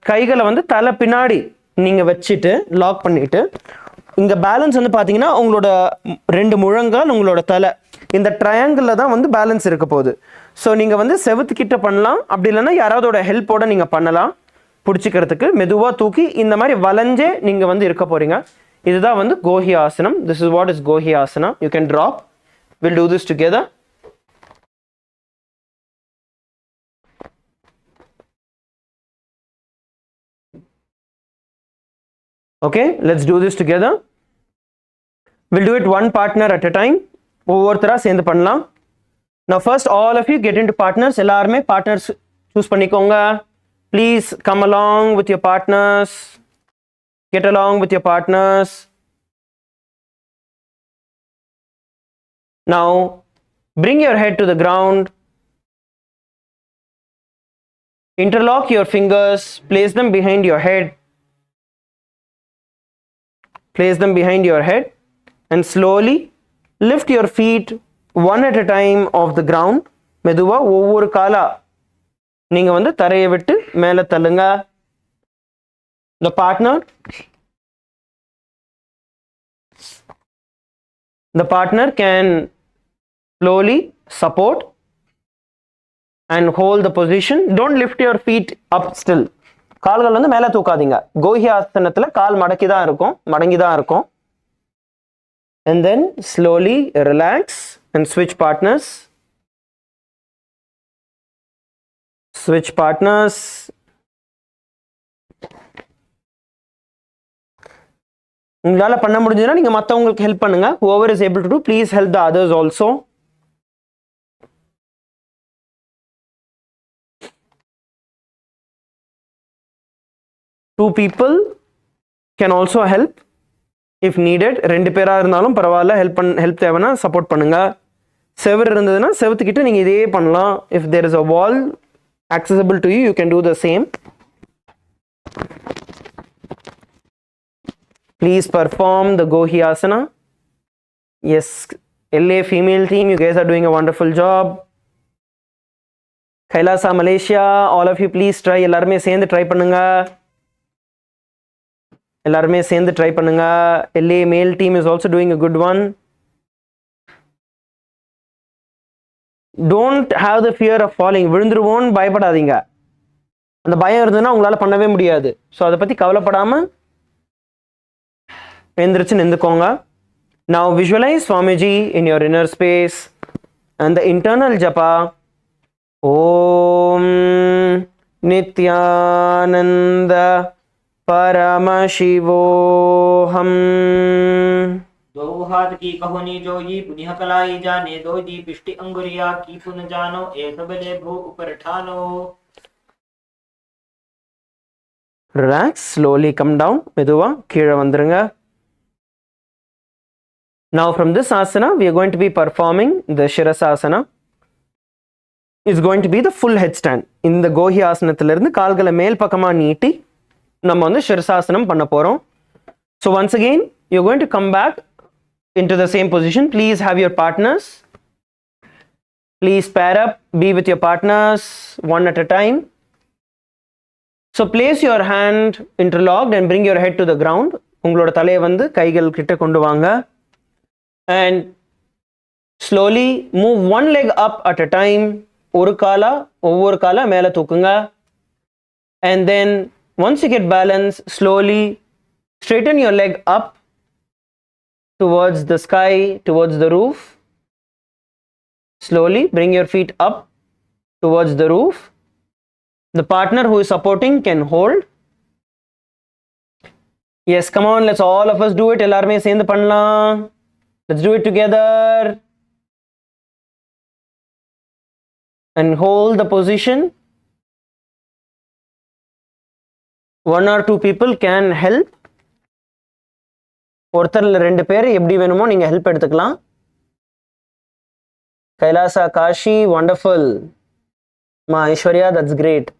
கைகளை வந்து தலை பின்னாடி நீங்கள் வச்சுட்டு lock பண்ணிவிட்டு இங்கே balance வந்து பார்த்தீங்கன்னா உங்களோட 2 முழங்கால் உங்களோட தலை இந்த ட்ரையாங்கிளில் தான் வந்து பேலன்ஸ் இருக்க போகுது. ஸோ நீங்கள் வந்து செவுத்துக்கிட்ட பண்ணலாம், அப்படி இல்லைன்னா யாராவதோட ஹெல்ப்போட நீங்கள் பண்ணலாம். பிடிச்சிக்கிறதுக்கு மெதுவாக தூக்கி இந்த மாதிரி வளைஞ்சே நீங்கள் வந்து இருக்க போகிறீங்க. இதுதான் வந்து கோஹி ஆசனம். This is what is கோஹி asana. You can drop. Will do this together. Okay, let's do this together. We'll do it one partner at a time. ஒவ்வொருத்தரா சேர்ந்து பண்ணலாம். Now first all of you get into partners. எல்லாருமே partners choose பண்ணிக்கோங்க. Please come along with your partners. Get along with your partners. Now bring your head to the ground. Interlock your fingers. Place them behind your head. Place them behind your head and slowly lift your feet one at a time off the ground. மெதுவா ஒவ்வொரு காலா நீங்க வந்து தரையை விட்டு மேலே தள்ளுங்க. The partner can slowly support and hold the position. Don't lift your feet up still. கால்கள் வந்து மேலே தூக்காதீங்க. கோஹி ஆசனத்தில் கால் மடங்கி தான் இருக்கும். And then slowly relax and switch partners. உங்களால் பண்ண முடிஞ்சதுன்னா நீங்கள் மற்றவங்களுக்கு ஹெல்ப் பண்ணுங்க. whoever is able to do, please help the others also. Two people can also help if needed. 2 பேரா இருந்தாலும் பரவாயில்ல. ஹெல்ப் தேவைன்னா சப்போர்ட் பண்ணுங்க. செவர் இருந்ததுன்னா செவத்துக்கிட்ட நீங்கள் இதே பண்ணலாம். if there is a wall accessible to you, you can do the same. Please perform the Gohi Asana. Yes, LA female team, you guys are doing a wonderful job. Kailasa Malaysia, all of you please try. எல்லாருமே சேர்ந்து try பண்ணுங்க. LA male team is also doing a good one. Don't have the fear of falling. விழுந்துருவோன்னு பயப்படாதீங்க. அந்த பயம் இருந்ததுன்னா உங்களால் பண்ணவே முடியாது. ஸோ அதை பற்றி கவலைப்படாமல் எழுந்திரிச்சு நின்றுக்கோங்க. Now visualize Swamiji in your inner space and the internal japa. Om Nithyananda परमशिवोऽहम्.
दो हाथ की कहोनी जोगी पुनिह कलाई जाने दो जी पिष्टि अंगुरिया की पुन जानो एक बले भू ऊपर ठानो.
Relax, slowly come down. மெதுவா கீழே வந்துருங்க. Now from this asana we are going to be performing the Shirasasana. It's going to be the full headstand. இந்த கோஹி ஆசனத்திலிருந்து கால்களை மேல் பக்கமா நீட்டி நம்ம வந்து ஷிரசாசனம் பண்ண போறோம். So once again you're going to come back into the same position. Please have your partners. Please pair up, be with your partners one at a time. So place your hand interlocked and bring your head to the ground. உங்களோட தலையை வந்து கைகள் கிட்ட கொண்டு வாங்க. And slowly move one leg up at a time. ஒவ்வொரு காலா மேலே தூக்குங்க. And then once you get balance, slowly straighten your leg up towards the sky, towards the roof. Slowly bring your feet up towards the roof. The partner who is supporting can hold. Yes, come on, let's all of us do it. எல்லாருமே சேர்ந்து பண்ணலாம். Let's do it together. And hold the position. 1 or 2 people can help. ஒருத்தர்ல 2 பேர் எப்படி வேணுமோ நீங்க help எடுத்துக்கலாம். Kailasa, Kashi, wonderful. Ma Aishwarya, that's great.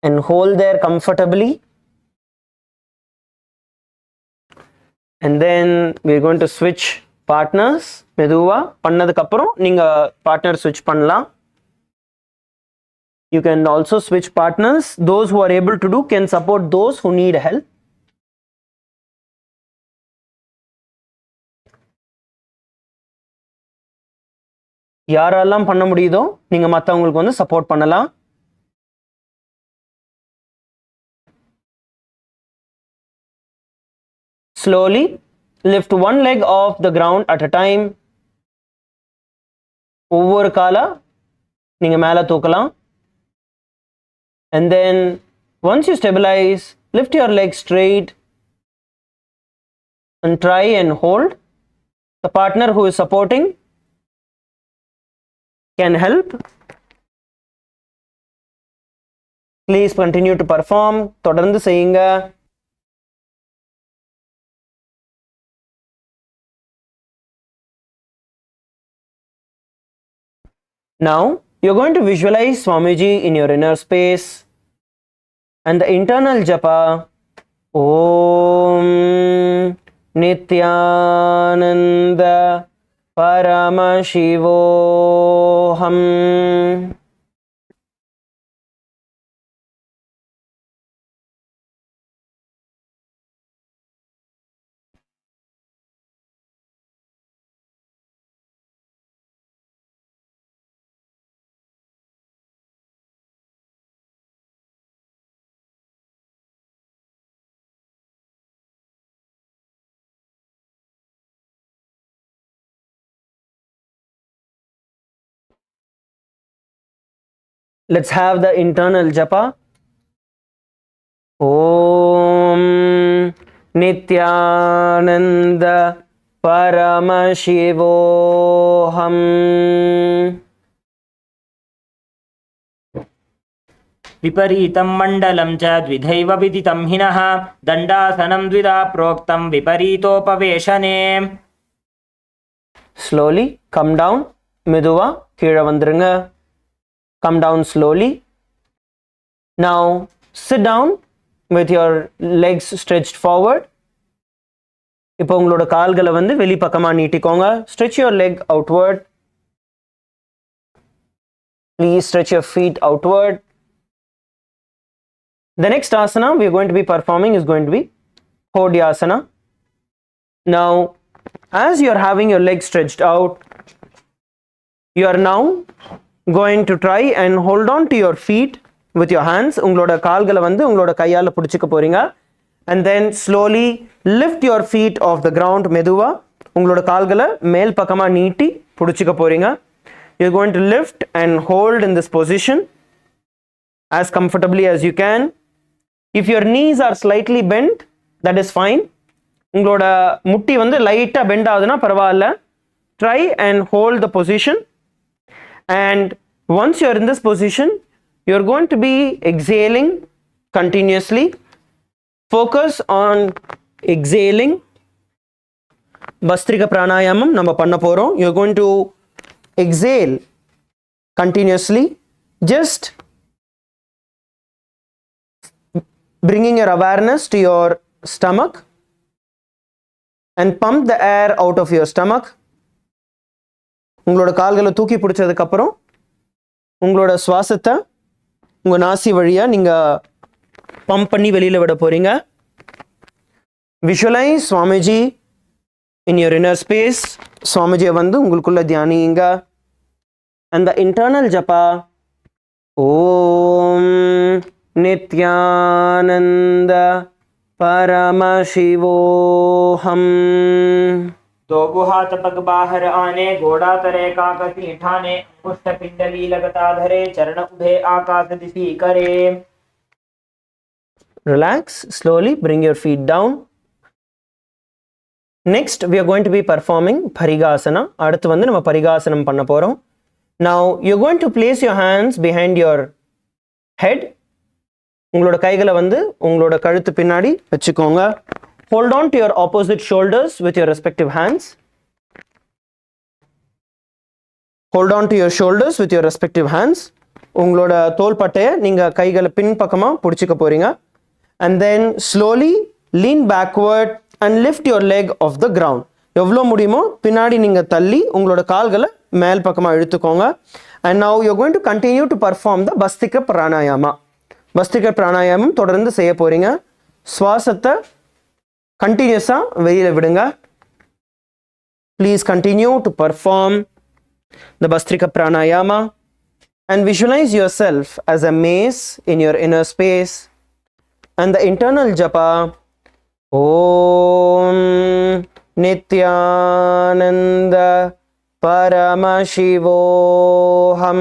and hold there comfortably. And then we're going to switch partners. மெதுவா பண்ணதுக்கு அப்புறம் நீங்க partner switch பண்ணலாம். You can also switch partners. Those who are able to do can support those who need help. யாரெல்லாம் பண்ண முடியுதோ நீங்க மத்தவங்களுக்கு வந்து சப்போர்ட் பண்ணலாம். Slowly lift one leg off the ground at a time. ஒவ்வொரு காலா நீங்க மேல தூக்கலாம். And then once you stabilize, lift your leg straight and try and hold. The partner who is supporting can help. Please continue to perform. தொடர்ந்து செய்யுங்க. Now you're going to visualize Swamiji in your inner space and the internal japa Om Nithyananda Paramashivoham. Let's have the internal japa. Om Nithyananda Paramashivoham.
विपरीतं मण्डलं च द्विधैव विदितं हिनः दण्डासनं द्विधा प्रोक्तं विपरीतोपवेशने.
Slowly come down. மெதுவா கீழே வந்துருங்க. Come down slowly. Now sit down with your legs stretched forward. இப்போ உங்களோட கால்களை வந்து வெளிப்பக்கமா நீட்டிக்கோங்க. Stretch your leg outward. Please stretch your feet outward. The next asana we are going to be performing is going to be Hodyasana. Now as you are having your legs stretched out, you are now going to try and hold on to your feet with your hands. உங்களோட கால்களை வந்து உங்களோட கையால பிடிச்சுக்க போறீங்க. And then slowly lift your feet off the ground. மெதுவா உங்களோட கால்களை மேல் பக்கமா நீட்டி பிடிச்சுக்க போறீங்க. You're going to lift and hold in this position as comfortably as you can. If your knees are slightly bent, that is fine. உங்களோட முட்டி வந்து லைட்டா பெண்ட் ஆகுதுன்னா பரவாயில்ல. Try and hold the position. And once you are in this position, you are going to be exhaling continuously. Focus on exhaling. Bastrika pranayamam நம்ம பண்ண போறோம். You are going to exhale continuously, just bringing your awareness to your stomach and pump the air out of your stomach. உங்களோட கால்களை தூக்கி பிடிச்சதுக்கு அப்புறம் உங்களோட சுவாசத்தை உங்க நாசி வழியா நீங்க பம்ப் பண்ணி வெளியில விட போறீங்க. Visualize Swamiji in your inner space. Swamiji வந்து உங்களுக்குள்ள தியானிங்க. And the internal japa Om Nithyananda Paramashivoham.
दो गुहात पग बाहर आने घोड़ा तरे काकसी ठाने पुष्ट पिंडली लगता धरे चरण उधे आकाश दिशी करे.
Relax, slowly bring your feet down. Next we are going to be performing Parigasana. அடுத்து வந்து நம்ம பரிகாசனம் பண்ண போறோம். Now you're going to place your hands behind your head. உங்களோட கைகளை வந்து உங்களோட கழுத்து பின்னாடி வச்சுக்கோங்க. Hold on to your opposite shoulders with your respective hands. Hold on to your shoulders with your respective hands. உங்களோட தோள்பட்டையை நீங்கள் கைகளை பின்பக்கமாக பிடிச்சிக்க போகிறீங்க. And then slowly lean backward and lift your leg off the ground. எவ்வளோ முடியுமோ பின்னாடி நீங்கள் தள்ளி உங்களோட கால்களை மேல் பக்கமாக இழுத்துக்கோங்க. And now you going to continue to perform the bhastrika pranayama. Bhastrika பிராணாயாமம் தொடர்ந்து செய்ய போகிறீங்க. சுவாசத்தை கண்டினியூஸாக வெளியில் விடுங்க. Please continue to perform the bhastrika pranayama and visualize yourself as a mace in your inner space and the internal japa Om Nithyananda Paramashivoham.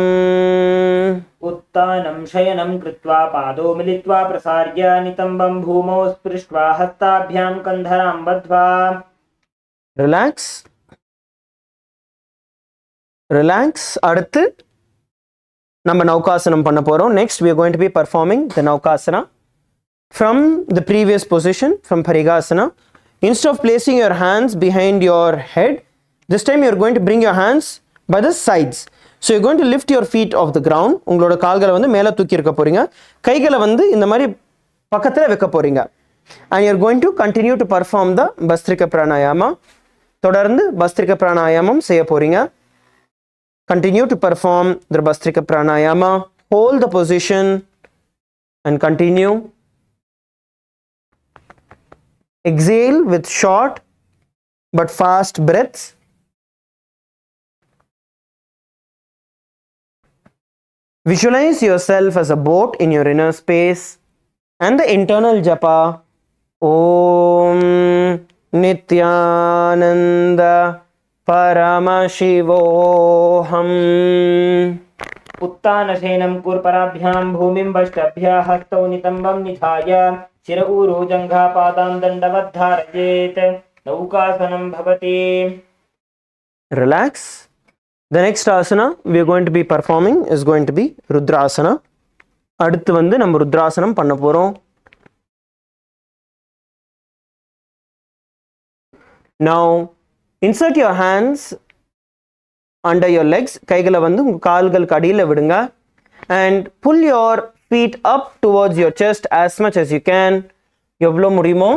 उत्तानं शयनं कृत्वा पादौ मिलित्वा प्रसार्य नितम्बं भूमौ स्पृष्ट्वा हस्ताभ्यां कन्धरां बद्ध्वा.
Relax. அடுத்து நம்ம நௌகாசனம் பண்ண போகிறோம். Next we are going to be performing the நௌகாசனா from the previous position, from Parigasana. Instead of placing your hands behind your head, this time you are going to bring your hands by the sides. So you are going to lift your feet off the ground. உங்களோட கால்களை வந்து மேலே தூக்கி இருக்க போகிறீங்க. கைகளை வந்து இந்த மாதிரி பக்கத்தில் வைக்க போகிறீங்க. and you are going to continue to perform the பஸ்திரிக pranayama. தொடர்ந்து பஸ்திரிக பிராணாயாமம் செய்ய போகிறீங்க. Continue to perform the Bhastrika Pranayama. Hold the position and continue. Exhale with short but fast breaths. Visualize yourself as a boat in your inner space and the internal japa Om Nithyananda Paramashivoham.
उत्तानशयनं कुर्पराभ्यां भूमिं वष्टभ्यः हस्तौ नितम्बं निधाय शिर ऊरो जङ्घापादां दण्डवद्धारयेत्. नौकासनं भवति.
Relax. The next asana we are going to be performing is going to be Rudrasana. அடுத்து வந்து நம்ம ருத்ராசனம் பண்ண போகிறோம். Now insert your hands under your legs. கைகளை வந்து உங்கள் கால்களுக்கு அடியில் விடுங்க. and pull your feet up towards your chest as much as you can. எவ்வளோ முடியுமோ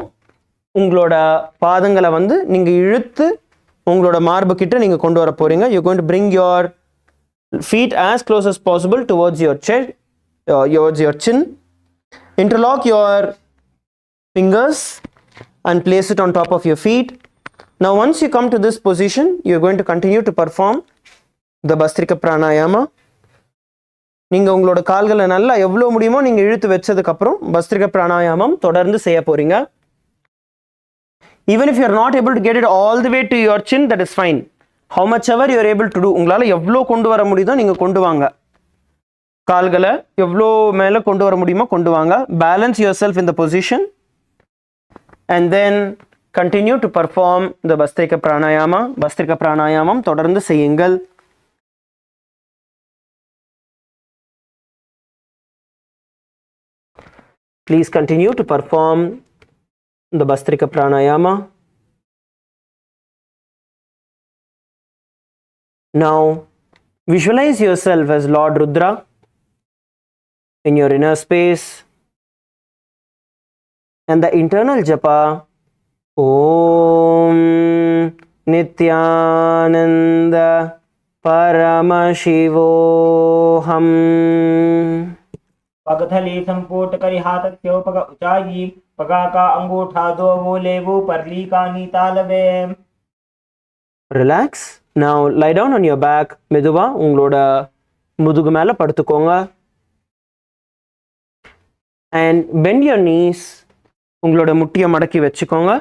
உங்களோட பாதங்களை வந்து நீங்கள் இழுத்து உங்களோட மார்பு கிட்ட நீங்கள் கொண்டு வர போகிறீங்க. you're going to bring your feet as close as possible towards your chest, towards your chin. Interlock your fingers and place it on top of your feet. Now once you come to this position, you are going to continue to perform the Bhastrika Pranayama. நீங்கள் உங்களோட கால்களை நல்லா எவ்வளோ முடியுமோ நீங்கள் இழுத்து வச்சதுக்கப்புறம் பஸ்திரிக பிராணாயாமம் தொடர்ந்து செய்ய போகிறீங்க. Even if you are not able to get it all the way to your chin, that is fine. How much ever you are able to do, உங்களால் எவ்வளோ கொண்டு வர முடியுதோ நீங்கள் கொண்டு வாங்க. கால்களை எவ்வளோ மேலே கொண்டு வர முடியுமோ கொண்டு வாங்க. Balance yourself in the position and then continue to perform the Bhastrika Pranayama. Bhastrika Pranayamam தொடர்ந்து செய்யுங்கள். Please continue to perform the Bhastrika Pranayama. Now visualize yourself as Lord Rudra in your inner space and the internal japa Om Nithyananda Paramashivoham.
पगथली संपुट करि हाथत्यो पग उचाई पगा का अंगूठा दो बोले वो परली का नीतालवे.
Relax. Now lie down on your back. மெதுவா உங்களோட முதுகு மேல படுத்துக்கோங்க. And bend your knees. உங்களோட முட்டியை மடக்கி வச்சுக்கோங்க.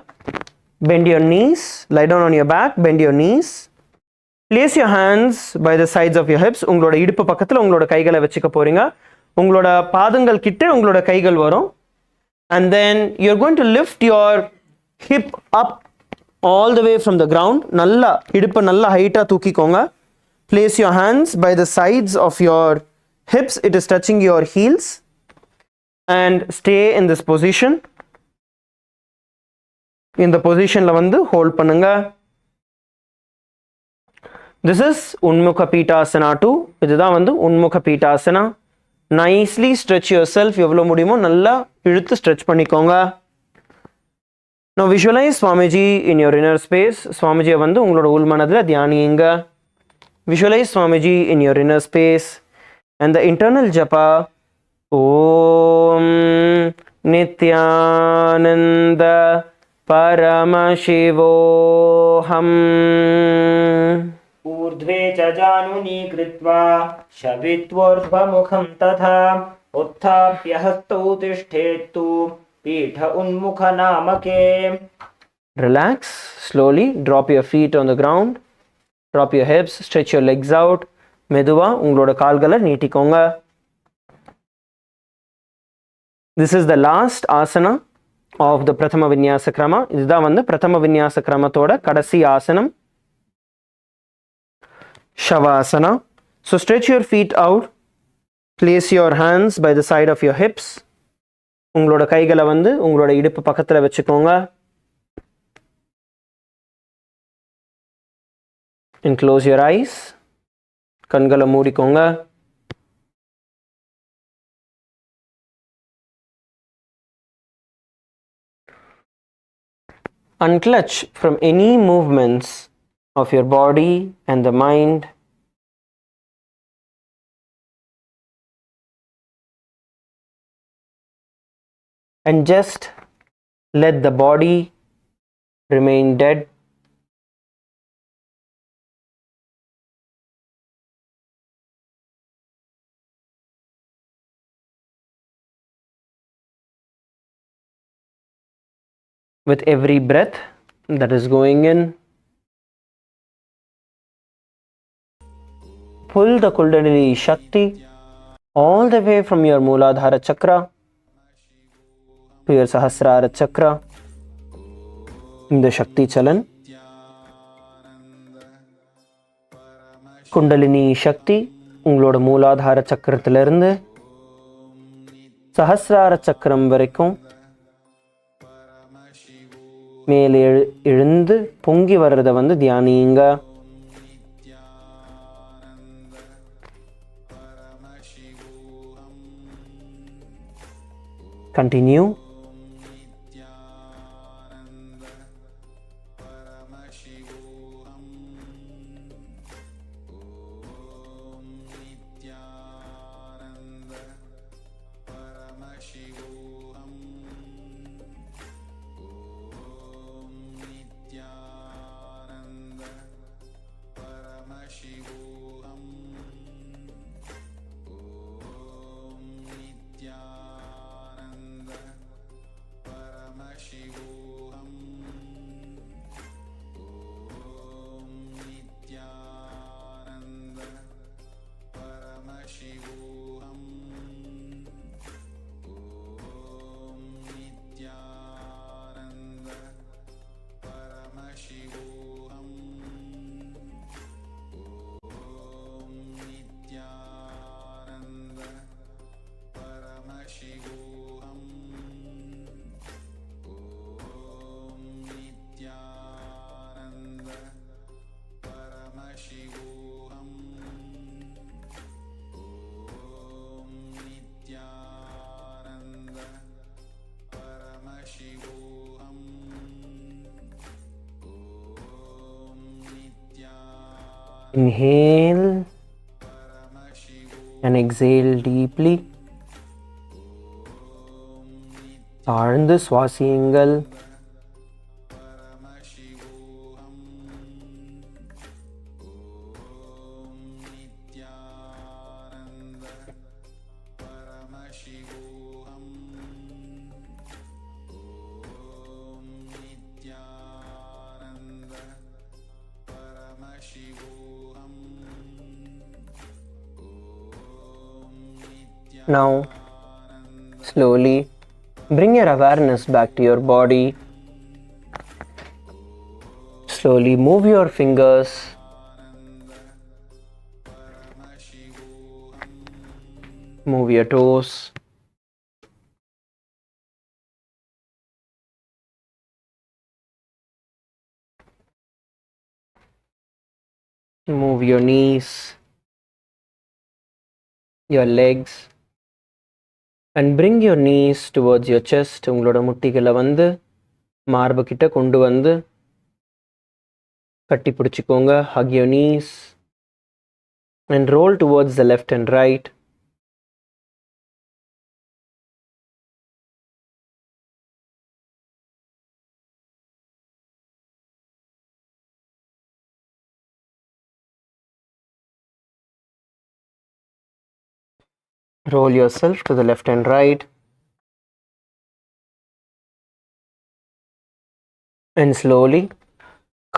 Bend your knees. Lie down on your back. Bend your knees. Place your hands by the sides of your hips. உங்களோட இடுப்பு பக்கத்தில் உங்களோட கைகளை வச்சுக்க போறீங்க. உங்களோட பாதங்கள் கிட்ட உங்களோட கைகள் வரும். And then you're going to lift your hip up all the way from the ground. நல்லா இடுப்பை நல்லா ஹைட்டாக தூக்கிக்கோங்க. Place your hands by the sides of your hips. It is touching your heels. And stay in this position. இந்த பொசிஷன்ல வந்து hold பண்ணுங்க. This is Unmukha Pitasana 2. இதுதான் வந்து Unmukha Pitasana. nicely stretch yourself. எவ்வளோ முடியுமோ நல்லா இழுத்து stretch பண்ணிக்கோங்க. Now visualize Swamiji in your inner space. Swamiji வந்து உங்களோட உள்மனதில் தியானியுங்க. Visualize Swamiji in your inner space and the internal japa Om Nithyananda Paramashivoham.
ऊर्ध्वे च जानुनी कृत्वा शवित्वोर्ध्वमुखं तथा उत्थाप्य हस्तौ तिष्ठेत्तु पीठ उन्मुखनामके.
Relax slowly. Drop your feet on the ground. Drop your hips. Stretch your legs out. மெதுவா உங்களோட கால்களை நீட்டிக்கோங்க. This is the last asana of the Prathama Vinyasa Krama. இதுதான் வந்து பிரதம விநியாச கிரமத்தோட கடைசி ஆசனம். Shavasana. So stretch your feet out. Place your hands by the side of your hips. உங்களோட கைகளை வந்து உங்களோட இடுப்பு பக்கத்துல வச்சுக்கோங்க. And close your eyes. கண்களை மூடிக்கோங்க. Unclutch from any movements of your body and the mind. And just let the body remain dead. With every breath that is going in, pull the Kundalini Shakti all the way from your Mooladhara Chakra to your Sahasrara Chakra. இந்த சக்தி சலன் குண்டலினி சக்தி உங்களோட மூலாதார சக்கரத்திலிருந்து சஹஸ்ரார சக்கரம் வரைக்கும் மேலே எழுந்து பொங்கி வர்றதை வந்து தியானியுங்க. Continue. Inhale and exhale deeply. ஆழ்ந்து சுவாசியுங்கள். Now, slowly bring your awareness back to your body. Slowly move your fingers. Move your toes. Move your knees, your legs. and bring your knees towards your chest. உங்களோட முட்டிகளை வந்து மார்பு கிட்ட கொண்டு வந்து கட்டி பிடிச்சிக்கோங்க. Hug your knees and roll towards the left and right. Roll yourself to the left and right. And slowly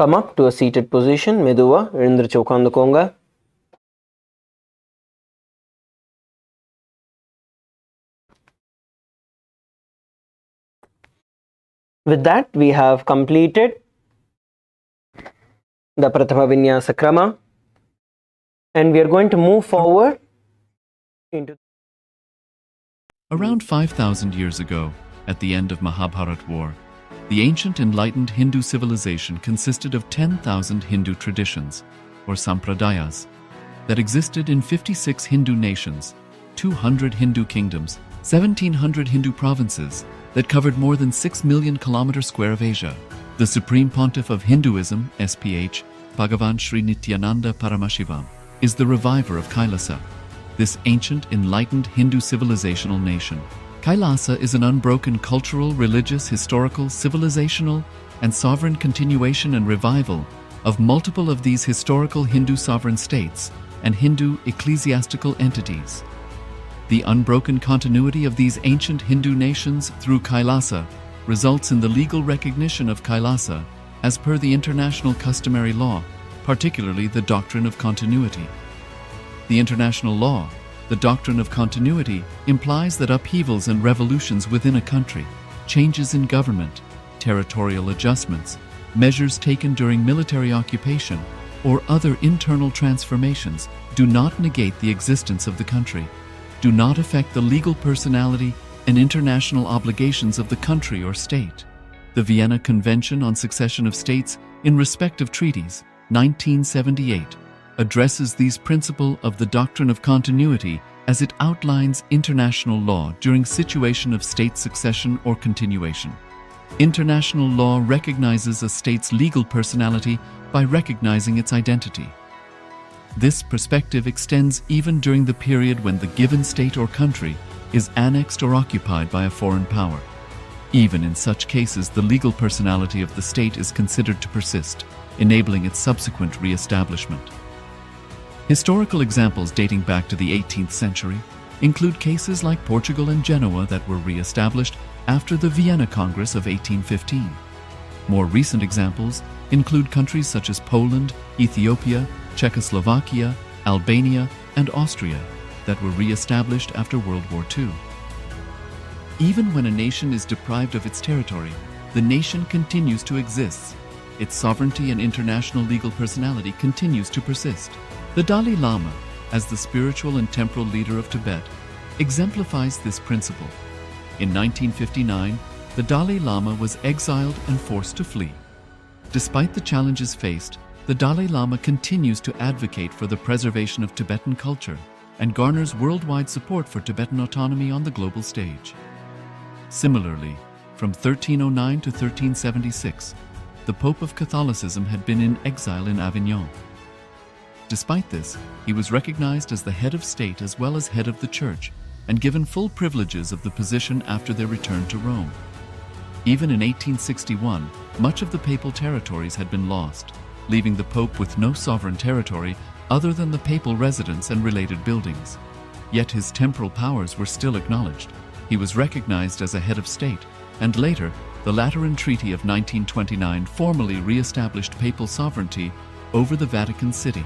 come up to a seated position. மெதுவா எழுந்திருச்சு உட்காந்துக்கோங்க. With that, we have completed the Prathama Vinyasa Krama, and we are going to move forward into.
Around 5,000 years ago, at the end of Mahabharat War, the ancient enlightened Hindu civilization consisted of 10,000 Hindu traditions, or sampradayas, that existed in 56 Hindu nations, 200 Hindu kingdoms, 1,700 Hindu provinces, that covered more than 6 million kilometers square of Asia. The Supreme Pontiff of Hinduism, SPH, Bhagavan Sri Nithyananda Paramashivam, is the reviver of Kailasa, this ancient enlightened Hindu civilizational nation. Kailasa is an unbroken cultural, religious, historical, civilizational, and sovereign continuation and revival of multiple of these historical Hindu sovereign states and Hindu ecclesiastical entities. The unbroken continuity of these ancient Hindu nations through Kailasa results in the legal recognition of Kailasa as per the international customary law, particularly the doctrine of continuity. The international law, the doctrine of continuity, implies that upheavals and revolutions within a country, changes in government, territorial adjustments, measures taken during military occupation, or other internal transformations do not negate the existence of the country, do not affect the legal personality and international obligations of the country or state. The Vienna Convention on Succession of States in respect of treaties, 1978, addresses these principles of the doctrine of continuity as it outlines international law during situation of state succession or continuation. International law recognizes a state's legal personality by recognizing its identity. This perspective extends even during the period when the given state or country is annexed or occupied by a foreign power. Even in such cases, the legal personality of the state is considered to persist, enabling its subsequent re-establishment. Historical examples dating back to the 18th century include cases like Portugal and Genoa that were re-established after the Vienna Congress of 1815. More recent examples include countries such as Poland, Ethiopia, Czechoslovakia, Albania, and Austria that were re-established after World War II. Even when a nation is deprived of its territory, the nation continues to exist. Its sovereignty and international legal personality continues to persist. The Dalai Lama, as the spiritual and temporal leader of Tibet, exemplifies this principle. In 1959, the Dalai Lama was exiled and forced to flee. Despite the challenges faced, the Dalai Lama continues to advocate for the preservation of Tibetan culture and garners worldwide support for Tibetan autonomy on the global stage. Similarly, from 1309 to 1376, the Pope of Catholicism had been in exile in Avignon. Despite this, he was recognized as the head of state as well as head of the church and given full privileges of the position after their return to Rome. Even in 1861, much of the papal territories had been lost, leaving the Pope with no sovereign territory other than the papal residence and related buildings. Yet his temporal powers were still acknowledged. He was recognized as a head of state, and later, the Lateran Treaty of 1929 formally re-established papal sovereignty over the Vatican City.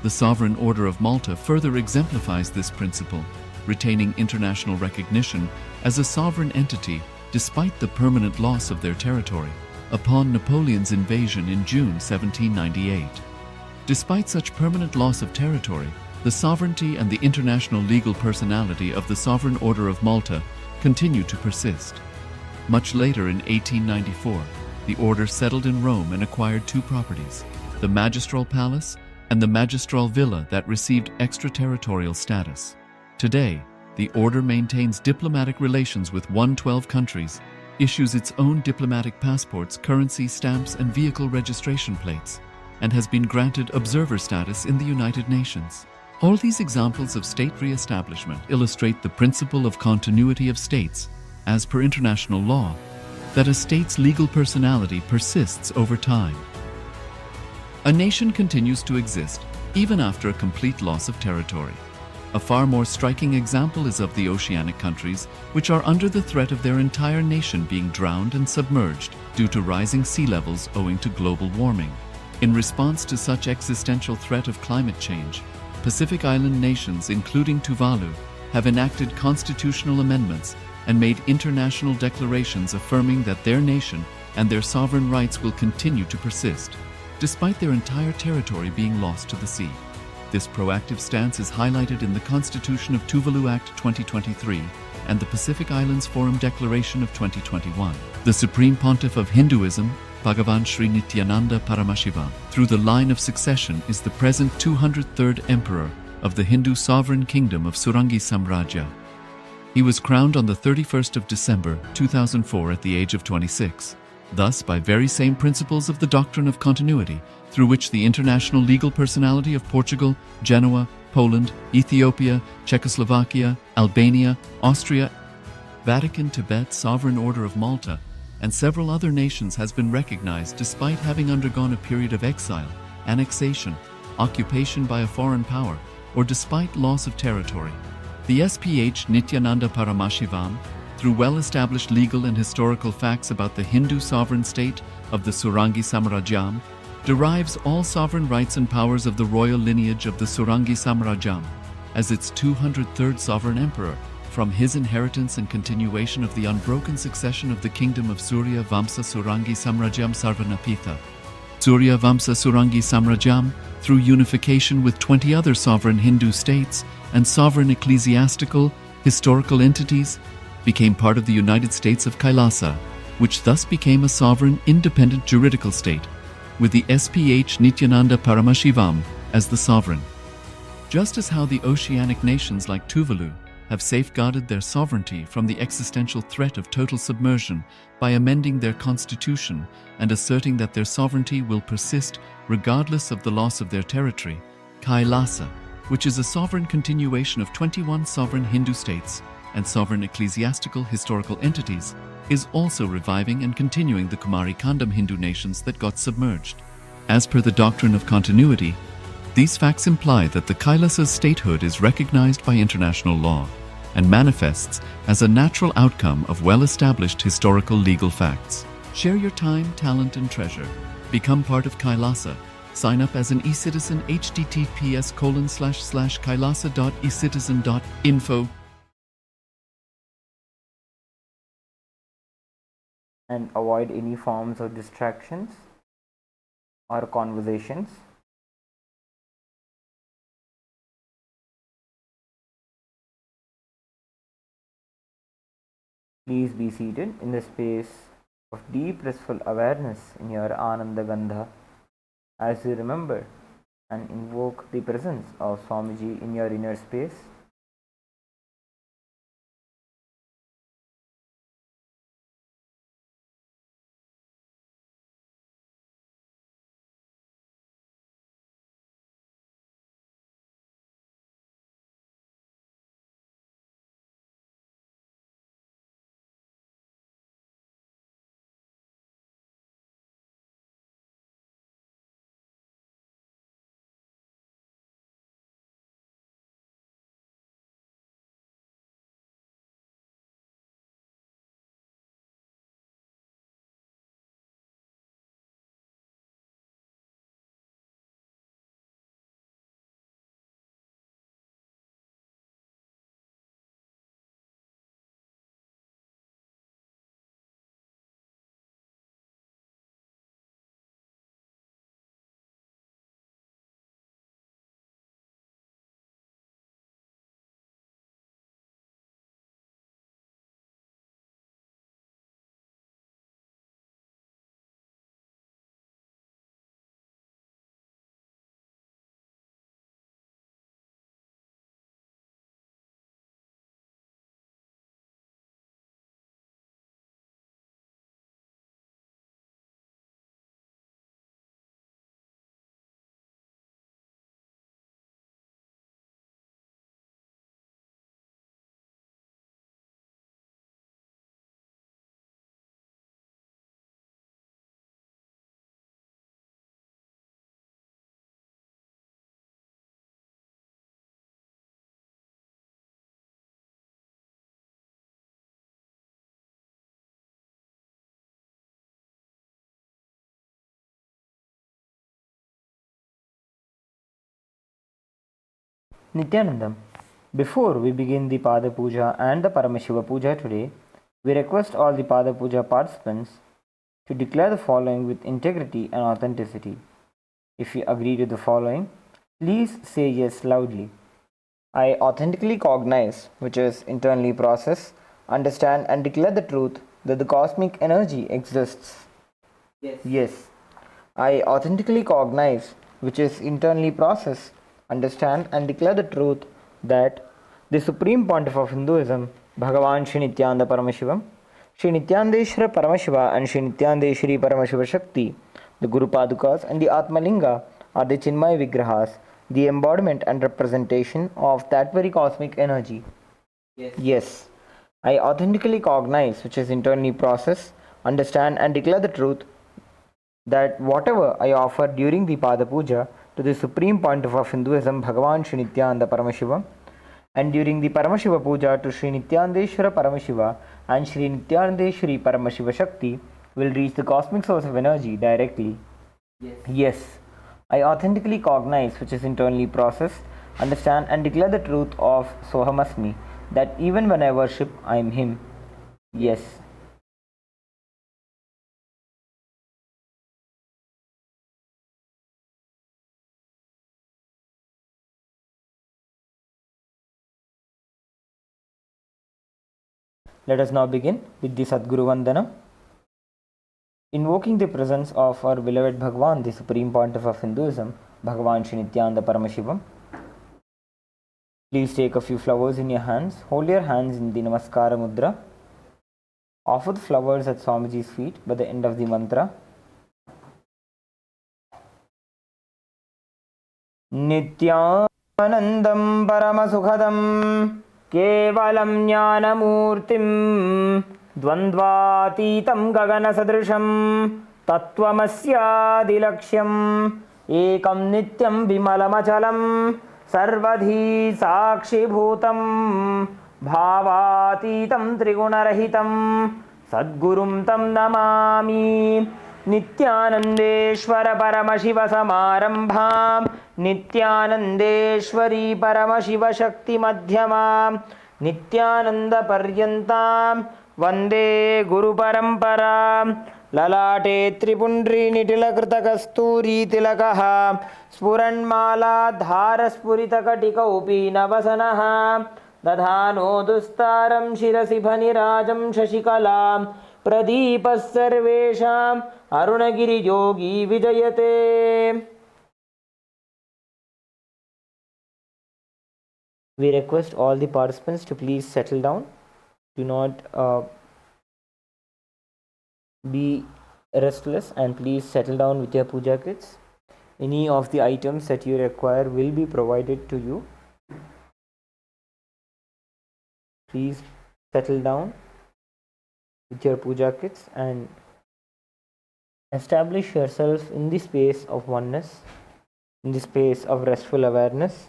The Sovereign Order of Malta further exemplifies this principle, retaining international recognition as a sovereign entity despite the permanent loss of their territory upon Napoleon's invasion in June 1798. Despite such permanent loss of territory, the sovereignty and the international legal personality of the Sovereign Order of Malta continue to persist. Much later in 1894, the order settled in Rome and acquired two properties, the Magistral Palace and the Magistral Villa that received extraterritorial status. Today, the order maintains diplomatic relations with 112 countries, issues its own diplomatic passports, currency stamps, and vehicle registration plates, and has been granted observer status in the United Nations. All these examples of state re-establishment illustrate the principle of continuity of states, as per international law, that a state's legal personality persists over time. A nation continues to exist even after a complete loss of territory. A far more striking example is of the oceanic countries, which are under the threat of their entire nation being drowned and submerged due to rising sea levels owing to global warming. In response to such existential threat of climate change, Pacific Island nations, including Tuvalu, have enacted constitutional amendments and made international declarations affirming that their nation and their sovereign rights will continue to persist, despite their entire territory being lost to the sea. This proactive stance is highlighted in the Constitution of Tuvalu Act 2023 and the Pacific Islands Forum Declaration of 2021. The Supreme Pontiff of Hinduism, Bhagavan Sri Nithyananda Paramashiva, through the line of succession, is the present 203rd Emperor of the Hindu Sovereign Kingdom of Surangi Samrajya. He was crowned on the 31st of December 2004 at the age of 26. Thus, by very same principles of the doctrine of continuity, through which the international legal personality of Portugal, Genoa, Poland, Ethiopia, Czechoslovakia, Albania, Austria, Vatican, Tibet, Sovereign Order of Malta, and several other nations has been recognized despite having undergone a period of exile, annexation, occupation by a foreign power, or despite loss of territory. The SPH Nithyananda Paramashivam, through well-established legal and historical facts about the Hindu sovereign state of the Surangi Samrajyam, derives all sovereign rights and powers of the royal lineage of the Surangi Samrajyam as its 203rd sovereign emperor, from his inheritance and continuation of the unbroken succession of the kingdom of Surya Vamsa Surangi Samrajyam Sarvanapitha. Surya Vamsa Surangi Samrajyam, through unification with 20 other sovereign Hindu states and sovereign ecclesiastical, historical entities, became part of the United States of Kailasa, which thus became a sovereign, independent juridical state, with the SPH Nithyananda Paramashivam as the sovereign. Just as how the oceanic nations like Tuvalu have safeguarded their sovereignty from the existential threat of total submersion by amending their constitution and asserting that their sovereignty will persist regardless of the loss of their territory, Kailasa, which is a sovereign continuation of 21 sovereign Hindu states and sovereign ecclesiastical historical entities, is also reviving and continuing the Kumari Kandam Hindu nations that got submerged. As per the doctrine of continuity, these facts imply that the Kailasa's statehood is recognized by international law and manifests as a natural outcome of well-established historical legal facts. Share your time, talent, and treasure. Become part of Kailasa. Sign up as an eCitizen https://kailasa.ecitizen.info.
And avoid any forms of distractions or conversations. Please be seated in the space of deep restful awareness in your Ananda Gandha as you remember and invoke the presence of Swamiji in your inner space. Nithyanandam, before we begin the Pada Puja and the Paramashiva Puja today, we request all the Pada Puja participants to declare the following with integrity and authenticity. If you agree to the following, please say yes loudly. I authentically cognize, which is internally process, understand and declare the truth that the cosmic energy exists. Yes. I authentically cognize, which is internally process, understand and declare the truth that the Supreme Pontiff of Hinduism, Bhagavan Sri Nithyananda Paramashivam, Sri Nityanandeshwara Paramashiva and Sri Nityandeshwari Paramashiva Shakti, the Guru Padukas and the Atmalinga are the Chinmay Vigrahas, the embodiment and representation of that very cosmic energy. Yes. I authentically cognize, which is internally process, understand and declare the truth that whatever I offer during the Pada Puja to the Supreme Pontiff of Hinduism, Bhagavan Sri Nityananda Paramashiva, and during the Paramashiva Puja to Sri Nityandeshwara Paramashiva and Sri Nityandeshwari Paramashiva Shakti will reach the cosmic source of energy directly. Yes. I authentically cognize, which is internally process, understand and declare the truth of Sohamasmi, that even when I worship, I am Him. Yes. Let us now begin with the Sadguru Vandana. Invoking the presence of our beloved Bhagavan, the Supreme Pontiff of Hinduism, Bhagavan Sri Nityananda Paramashivam. Please take a few flowers in your hands. Hold your hands in the Namaskara Mudra. Offer the flowers at Swamiji's feet by the end of the mantra. Nityanandam Paramasukhadam Kevalam Jnanamurtim Dvandvatitam Gaganasadrisham Tattvamasyadilaksham Ekam Nityam Vimalamachalam Sarvadhi Sakshibhutam Bhavatitam Trigunarahitam Sadgurum Tam Namami Nithyanandeshwara Paramashiva Samarambham Nithyanandeshwari Paramashiva Shakti Madhyamam Nithyananda Paryantam Vande Guru Paramparam Lalate Tripundri Nitilakrita Kasturi Tilakaha Spuranmala Dhara Spurita Katika Upi Navasanaha Dadhano Dustaram Shirasi Bhanirajam Shashikalam Pradipas Sarvesham Arunagiri Yogi Vijayate. We request all the participants to please settle down. Do not be restless and please settle down with your puja kits. Any of the items that you require will be provided to you. Please settle down with your puja kits and establish yourself in the space of oneness, in the space of restful awareness.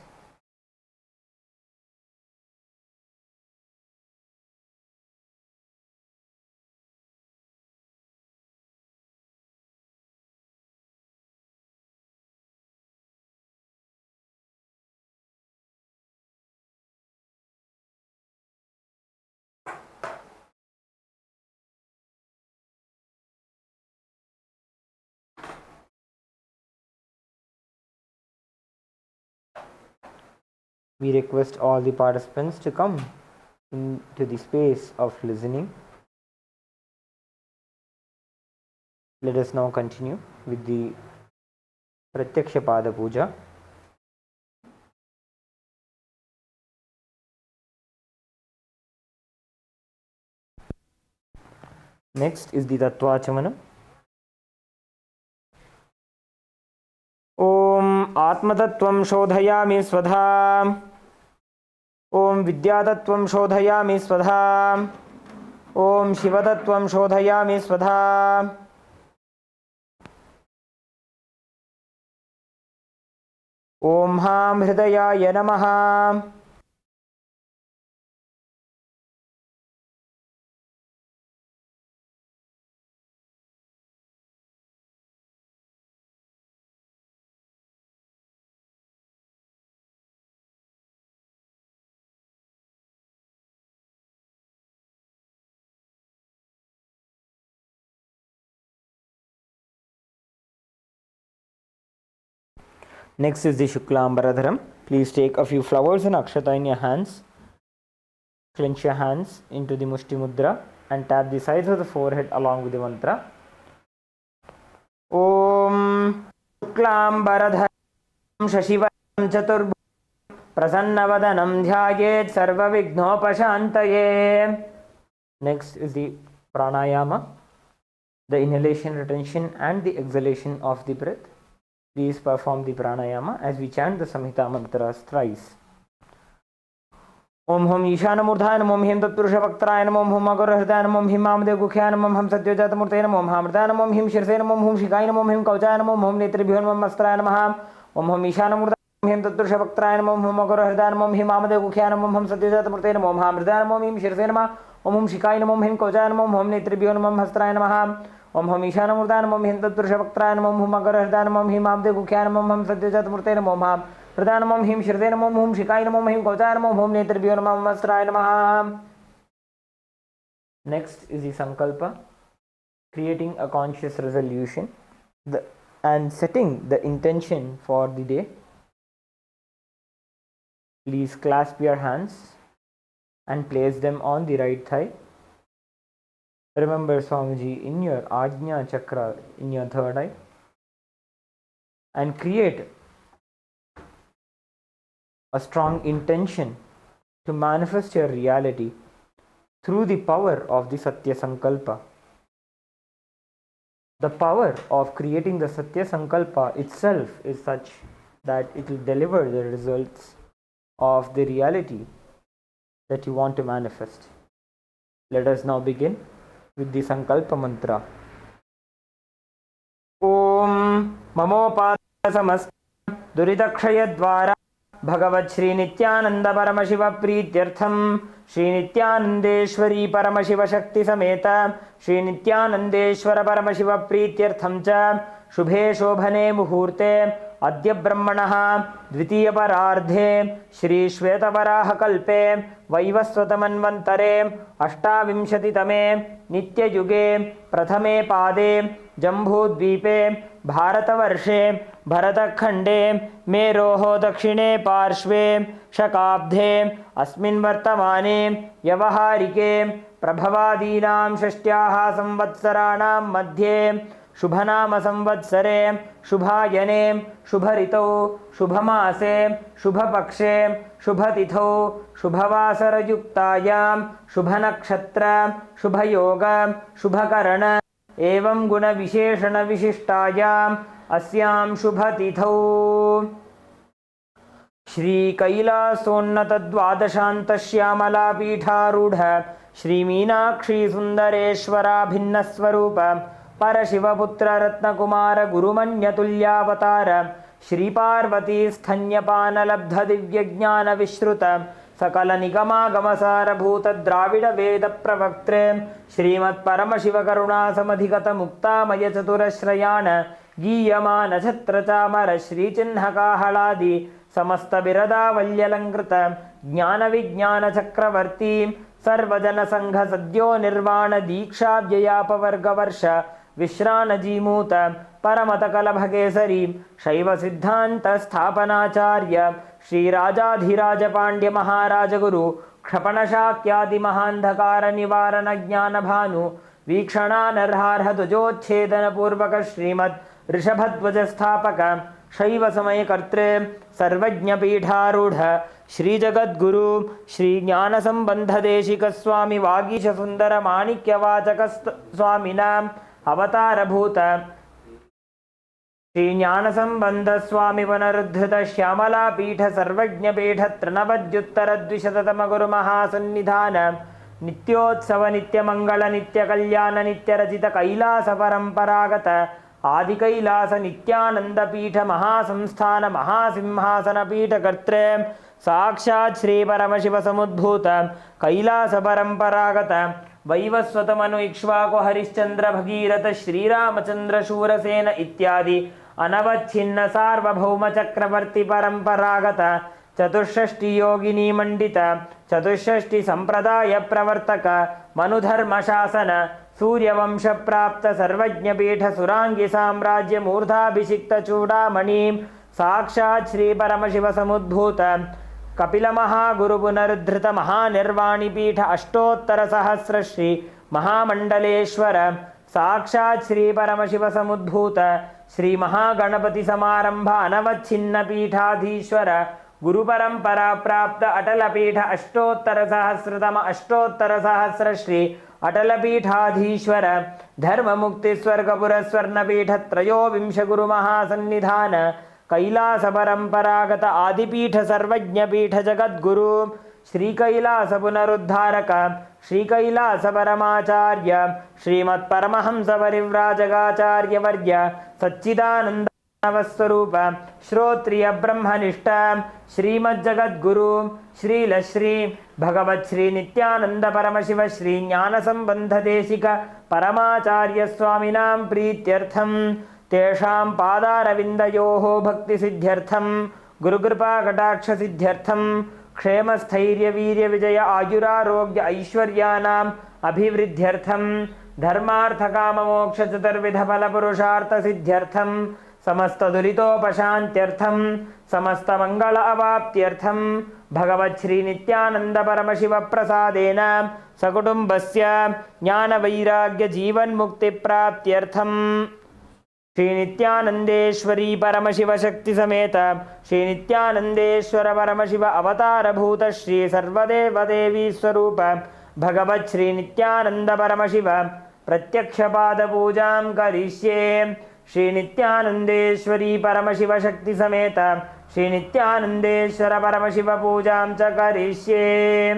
We request all the participants to come into the space of listening. Let us now continue with the Pratyaksha Pada Puja. Next is the Tattvachamanam. Om Atmatattvam Shodhayami Svadha. Om Vidyatattvam Shodhayami Svadha. Om Shivatattvam Shodhayami Svadha. Om Ham Hridayaya Namaha. Next is the Shuklambaradharam. Please take a few flowers and akshata in your hands. Clench your hands into the Mushti Mudra and tap the sides of the forehead along with the mantra. Om Shuklambaradharam Shashivaram Chaturbhujam Prasanavadanam Dhyayet Sarvavighnopasantaye. Next is the Pranayama, the inhalation, retention and the exhalation of the breath. Please perform the pranayama as we chant the Samhita mantras thrice. Om Hum Ishana Murdhaya Namo Om Him Tatpurusha Vaktraya Namo Om Hum Agara Hridaya Namo Om Him Mamade Gukhya Namo Om Hum Satyajata Murtaya Namo Om Hamrdaya Namo Om Him Shirsaya Namo Om Hum Shikaya Namo Om Him Kauchaya Namo Om Hum Netribhyo Namo Astraya Namo Om Hum Ishana Murdhaya Namo Om Him Tatpurusha Vaktraya Namo Om Hum Agara Hridaya Namo Om Him Mamade Gukhya Namo Om Hum Satyajata Murtaya Namo Om Hamrdaya Namo Om Him Shirsaya Namo Om Hum Shikaya Namo Om Him Kauchaya Namo Om Hum Netribhyo Namo Astraya Namo Om Hum Ishana Murdhaya Namo Om Him Tatpurusha Vaktraya Namo Om Hum Agara Hridaya Namo Om Him Mamade Gukhya Namo Om Hum Satyajata Murtaya Namo Om Hum Hridaya Namo Om Him Shirsaya Namo Om Hum Shikaya Namo Om Him Kauchaya Namo Om Hum Netribhyo Namo Astraya Namo. Next is the Sankalpa, creating a conscious resolution and setting the intention for the day. Please clasp your hands and place them on the right thigh. Remember Swamiji in your Ajna Chakra in your third eye and create a strong intention to manifest your reality through the power of the Satya Sankalpa. The power of creating the Satya Sankalpa itself is such that it will deliver the results of the reality that you want to manifest. Let us now begin with the Sankalpa mantra. Om Mamopada Samast Duridakshaya Dvara Bhagavat Shri Nithyananda Paramashiva Prityartham Shri Nithyanandeshwari Paramashiva Shakti Sameta Shri Nithyanandeshwara Paramashiva Prityartham Cha Shubhe Shobhane Muhurte Adya Brahmanaha Dvitiya Parardhe Shri Shvetavaraha Kalpe Vaivasvatamanvantare Ashtavimshatitame Nitya Yuge Prathame Pade Jambudvipe Bharatavarshe Bharatakhande Meroho Dakshine Parshve Shakabdhe Asmin Vartamane Yavaharike Prabhavadinam Shashtyaha Samvatsaranam Madhye Shubhanama Samvatsare Shubhayane Shubharito Shubhamase Shubhapakshe Shubhatitho Shubhavasara Yuktayam Shubhanakshatra Shubhayoga Shubhakarana Evam Guna Visheshana Vishishtayam Asyam Shubhatithau Shri Kailasa Dvadashanta Pitharudha Shri Meenakshi Sundareshwara Bhinnaswarupa Parashivaputra Ratnakumara Gurumanyatulyavatara Shri Parvati Sthanyapana Labdha Divyajnana Vishruta Sakala Nigama Gamasara Bhuta Dravida Veda Pravaktre Shrimat Paramashiva Karuna Samadhikata Mukta Maya Chaturashrayana Giyamana Chhatrachamara Shri Chinhaka Haladi Samasta Birada Valyalankrita Jnana Vijnana Chakravarti Sarvajana Sangha Sadyo Nirvana Diksha Vyayapa Vargavarsha Vishrana Jimuta Paramatakala Bhagesari Shaiva Siddhanta Sthapanacharya Shri Rajadhiraja Pandya Maharaja Guru Kshapana Shakyadi Mahandhakara Nivarana Jnana Bhanu Vikshana Narharha Dvajochedana Purvaka Shrimad Rishabhadvaja Sthapaka Shaiva Samaya Kartre Sarvajna Pitharudha Shri Jagat Guru Shri Jnana Sambandha Deshika Swami Vagisha Sundara Manikya Vachaka Swaminam Avatara Bhuta Shri Jnana Sambandha Swami Vanaruddhita Shyamala Pitha Sarvajna Pitha Tranavadyuttara Dvishatatama Guru Mahasannidhana Nityotsava Nitya Mangala Nitya Kalyana Nitya Rajita Kailasa Paramparagata Adi Kailasa Nithyananda Pitha Mahasamsthana Mahasimhasana Pitha Kartre Sakshat Shri Paramashiva Samudbhuta Kailasa Paramparagata Vaivasvatamanu Ikshvako Harishchandra Bhagirata Shri Ramachandra Shurasena Ityadi Anavachinna Sarvabhauma Chakravarti Paramparagata Chatushashti Yogini Mandita Chatushashti Sampradaya Pravartaka Manudharma Shasana Surya Vamsha Prapta Sarvajna Pitha Surangi Samrajya Murdhabhishikta Chudamani साक्षात् श्री परमशिव समुद्भूत कपिल महागुरु पुनरुद्धृत महानिर्वाणी पीठ अष्टोत्तर सहस्र श्री महामंडलेश्वर साक्षात् श्री परमशिव समुद्भूत श्री महागणपति समारंभ अनवच्छिन्न पीठाधीश्वर गुरु परंपरा प्राप्त अटल पीठ अष्टोत्तर सहस्र श्री अटल पीठाधीश्वर धर्म मुक्ति स्वर्गपुर स्वर्ण पीठ त्रयोविंश गुरु महासन्निधान कैलास परंपरागत आदिपीठ सर्वज्ञ पीठ जगद्गुरु श्री कैलास पुनरुद्धारक श्री कैलास परमाचार्य श्रीमत् परमहंस परिव्राजकाचार्य वर्य सच्चिदानंद नवस्वरूप श्रोत्रिय ब्रह्मनिष्ठ श्रीमज्जगद्गुरु श्रील श्री भगवत् श्री नित्यानंद परमशिव श्री ज्ञान संबंध देशिक परमाचार्य स्वामिनां प्रीत्यर्थम तेषां पादारविन्दयोः भक्ति सिद्ध्यर्थम गुरुकृपा कटाक्ष सिद्ध्यर्थम क्षेम स्थैर्य वीर्य विजय आयुरारोग्य ऐश्वर्यानाम् अभिवृद्ध्यर्थम धर्मार्थ काम मोक्ष चतुर्विध फल पुरुषार्थ सिद्ध्यर्थम समस्त दुरितोपशान्त्यर्थम समस्त मंगल अवाप्त्यर्थम भगवत् श्री नित्यानंद परमशिव प्रसादेन सकुटुम्बस्य ज्ञान वैराग्य जीवन मुक्ति प्राप्त्यर्थम श्री नित्यानंदेश्वरी परमशिव शक्ति समेत श्री नित्यानंदेश्वर परमशिव अवतार भूत श्री सर्वदेव देवी स्वरूप भगवत् श्री नित्यानंद परमशिव प्रत्यक्ष पाद पूजां करिष्ये श्री नित्यानंदेश्वरी परमशिव शक्ति समेत श्री नित्यानंदेश्वर परमशिव पूजां च करिष्ये.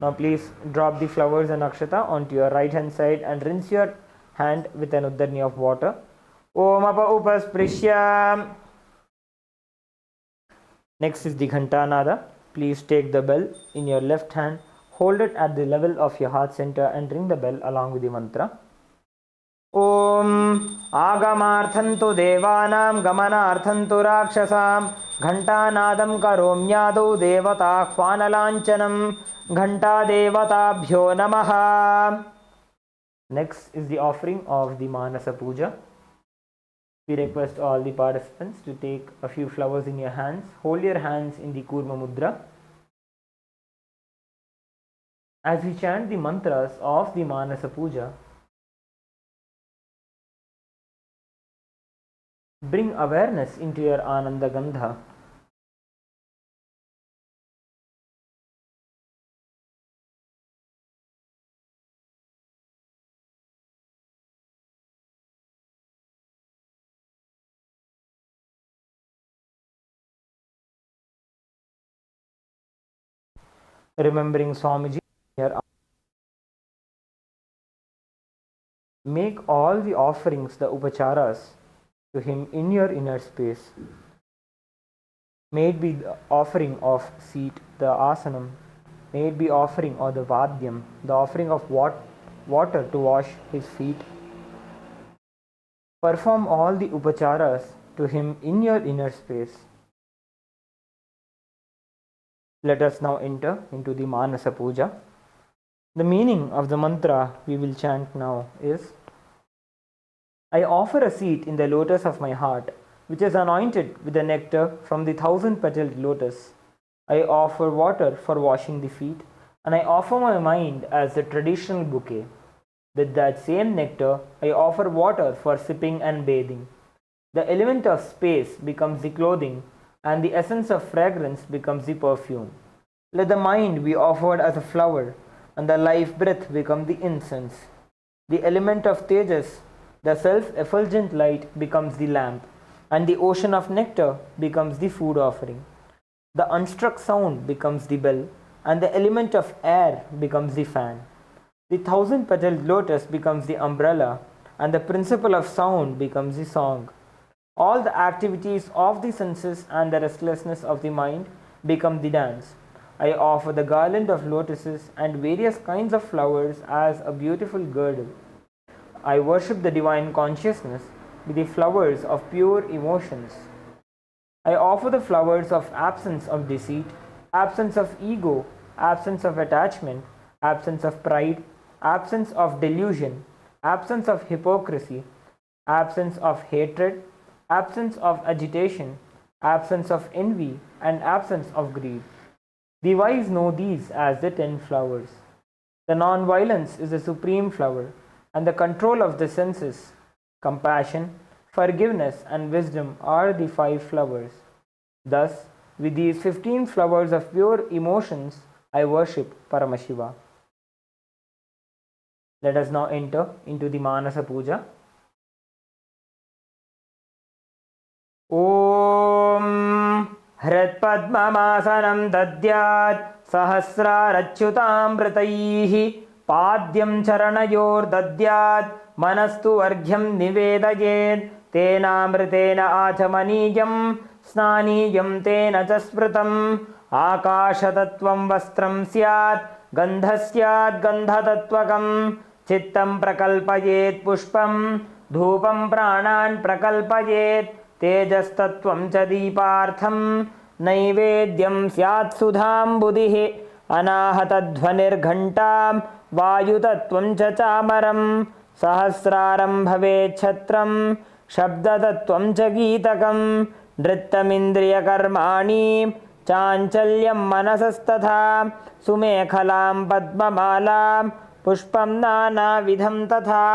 Now please drop the flowers and akshata onto your right hand side and rinse your hand with an uddarni of water. Om apa upasprishya. Next is the ghantanada. Please take the bell in your left hand, hold it at the level of your heart center and ring the bell along with the mantra. Om agamarthantu devanam gamanarthantu rakshasam घंटानादं करोम्यादौ देवताह्वानलाञ्छनं घंटा देवताभ्यो नमः. Next is the offering of the Manasa Puja. We request all the participants to take a few flowers in your hands. Hold your hands in the Kurma Mudra. As we chant the mantras of the Manasa Puja, bring awareness into your Ananda Gandha. Remembering Swamiji here, make all the offerings, the upacharas, to him in your inner space. May it be the offering of seat, the asanam. May it be offering of the vadyam, the offering of water to wash his feet. Perform all the upacharas to him in your inner space. Let us now enter into the Manasa Puja. The meaning of the mantra we will chant now is: I offer a seat in the lotus of my heart, which is anointed with the nectar from the 1,000-petaled lotus. I offer water for washing the feet, and I offer my mind as the traditional bouquet. With that same nectar, I offer water for sipping and bathing. The element of space becomes the clothing, and the essence of fragrance becomes the perfume. Let the mind be offered as a flower, and the life breath become the incense. The element of tejas, the self-effulgent light, becomes the lamp, and the ocean of nectar becomes the food offering. The unstruck sound becomes the bell, and the element of air becomes the fan. The 1,000-petaled lotus becomes the umbrella, and the principle of sound becomes the song. All the activities of the senses and the restlessness of the mind become the dance. I offer the garland of lotuses and various kinds of flowers as a beautiful girdle. I worship the divine consciousness with the flowers of pure emotions. I offer the flowers of absence of deceit, absence of ego, absence of attachment, absence of pride, absence of delusion, absence of hypocrisy, absence of hatred, absence of agitation, absence of envy, and absence of greed. The wise know these as the 10 flowers. The non-violence is the supreme flower, and the control of the senses, compassion, forgiveness, and wisdom are the 5 flowers. Thus, with these 15 flowers of pure emotions, I worship Paramashiva. Let us now enter into the Manasa Puja. Om Hritpadmamasanam Dadyat Sahasrarachyutamritaihi Padyam Charanayor Dadyat Manastu Arghyam Nivedayet Tenamritena Achamaniyam Snaniyam Tena Chasprutam Akashatattvam Vastram Syat Gandhasyat Gandhatatvakam Chittam Prakalpayet Pushpam Dhupam Pranan Prakalpayet तेजस्तत्वं च दीपार्थं नैवेद्यं स्यात् सुधां बुधिः अनाहतध्वनिर्घण्टां वायुतत्वं च चामरं सहस्रारं भवेत् छत्रं शब्दतत्वं च गीतकं नृत्तमिन्द्रियकर्माणि चाञ्चल्यं मनसस्तथा सुमेखलां पद्ममालां पुष्पं नानाविधं तथा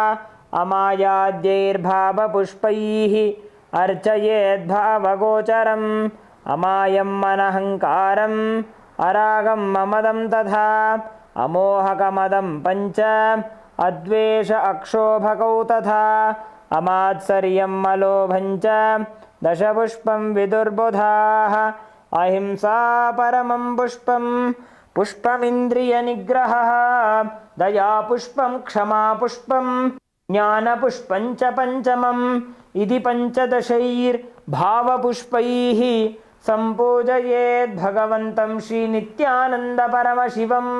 अमायाद्यैर्भावपुष्पैः अर्चयेद्भावगोचरम् अमायं मनहङ्कारम् अरागं ममदं तथा अमोहकमदं पञ्च अद्वेष अक्षोभकौ तथा अमात्सर्यं मलोभं च दशपुष्पं विदुर्बुधाः अहिंसा परमं पुष्पं पुष्पमिन्द्रियनिग्रहः दयापुष्पं क्षमापुष्पं ज्ञानपुष्पं च पञ्चमम् इति पञ्चदशैर्भावपुष्पैः सम्पूजयेत् भगवन्तं श्रीनित्यानन्दपरमशिवम्.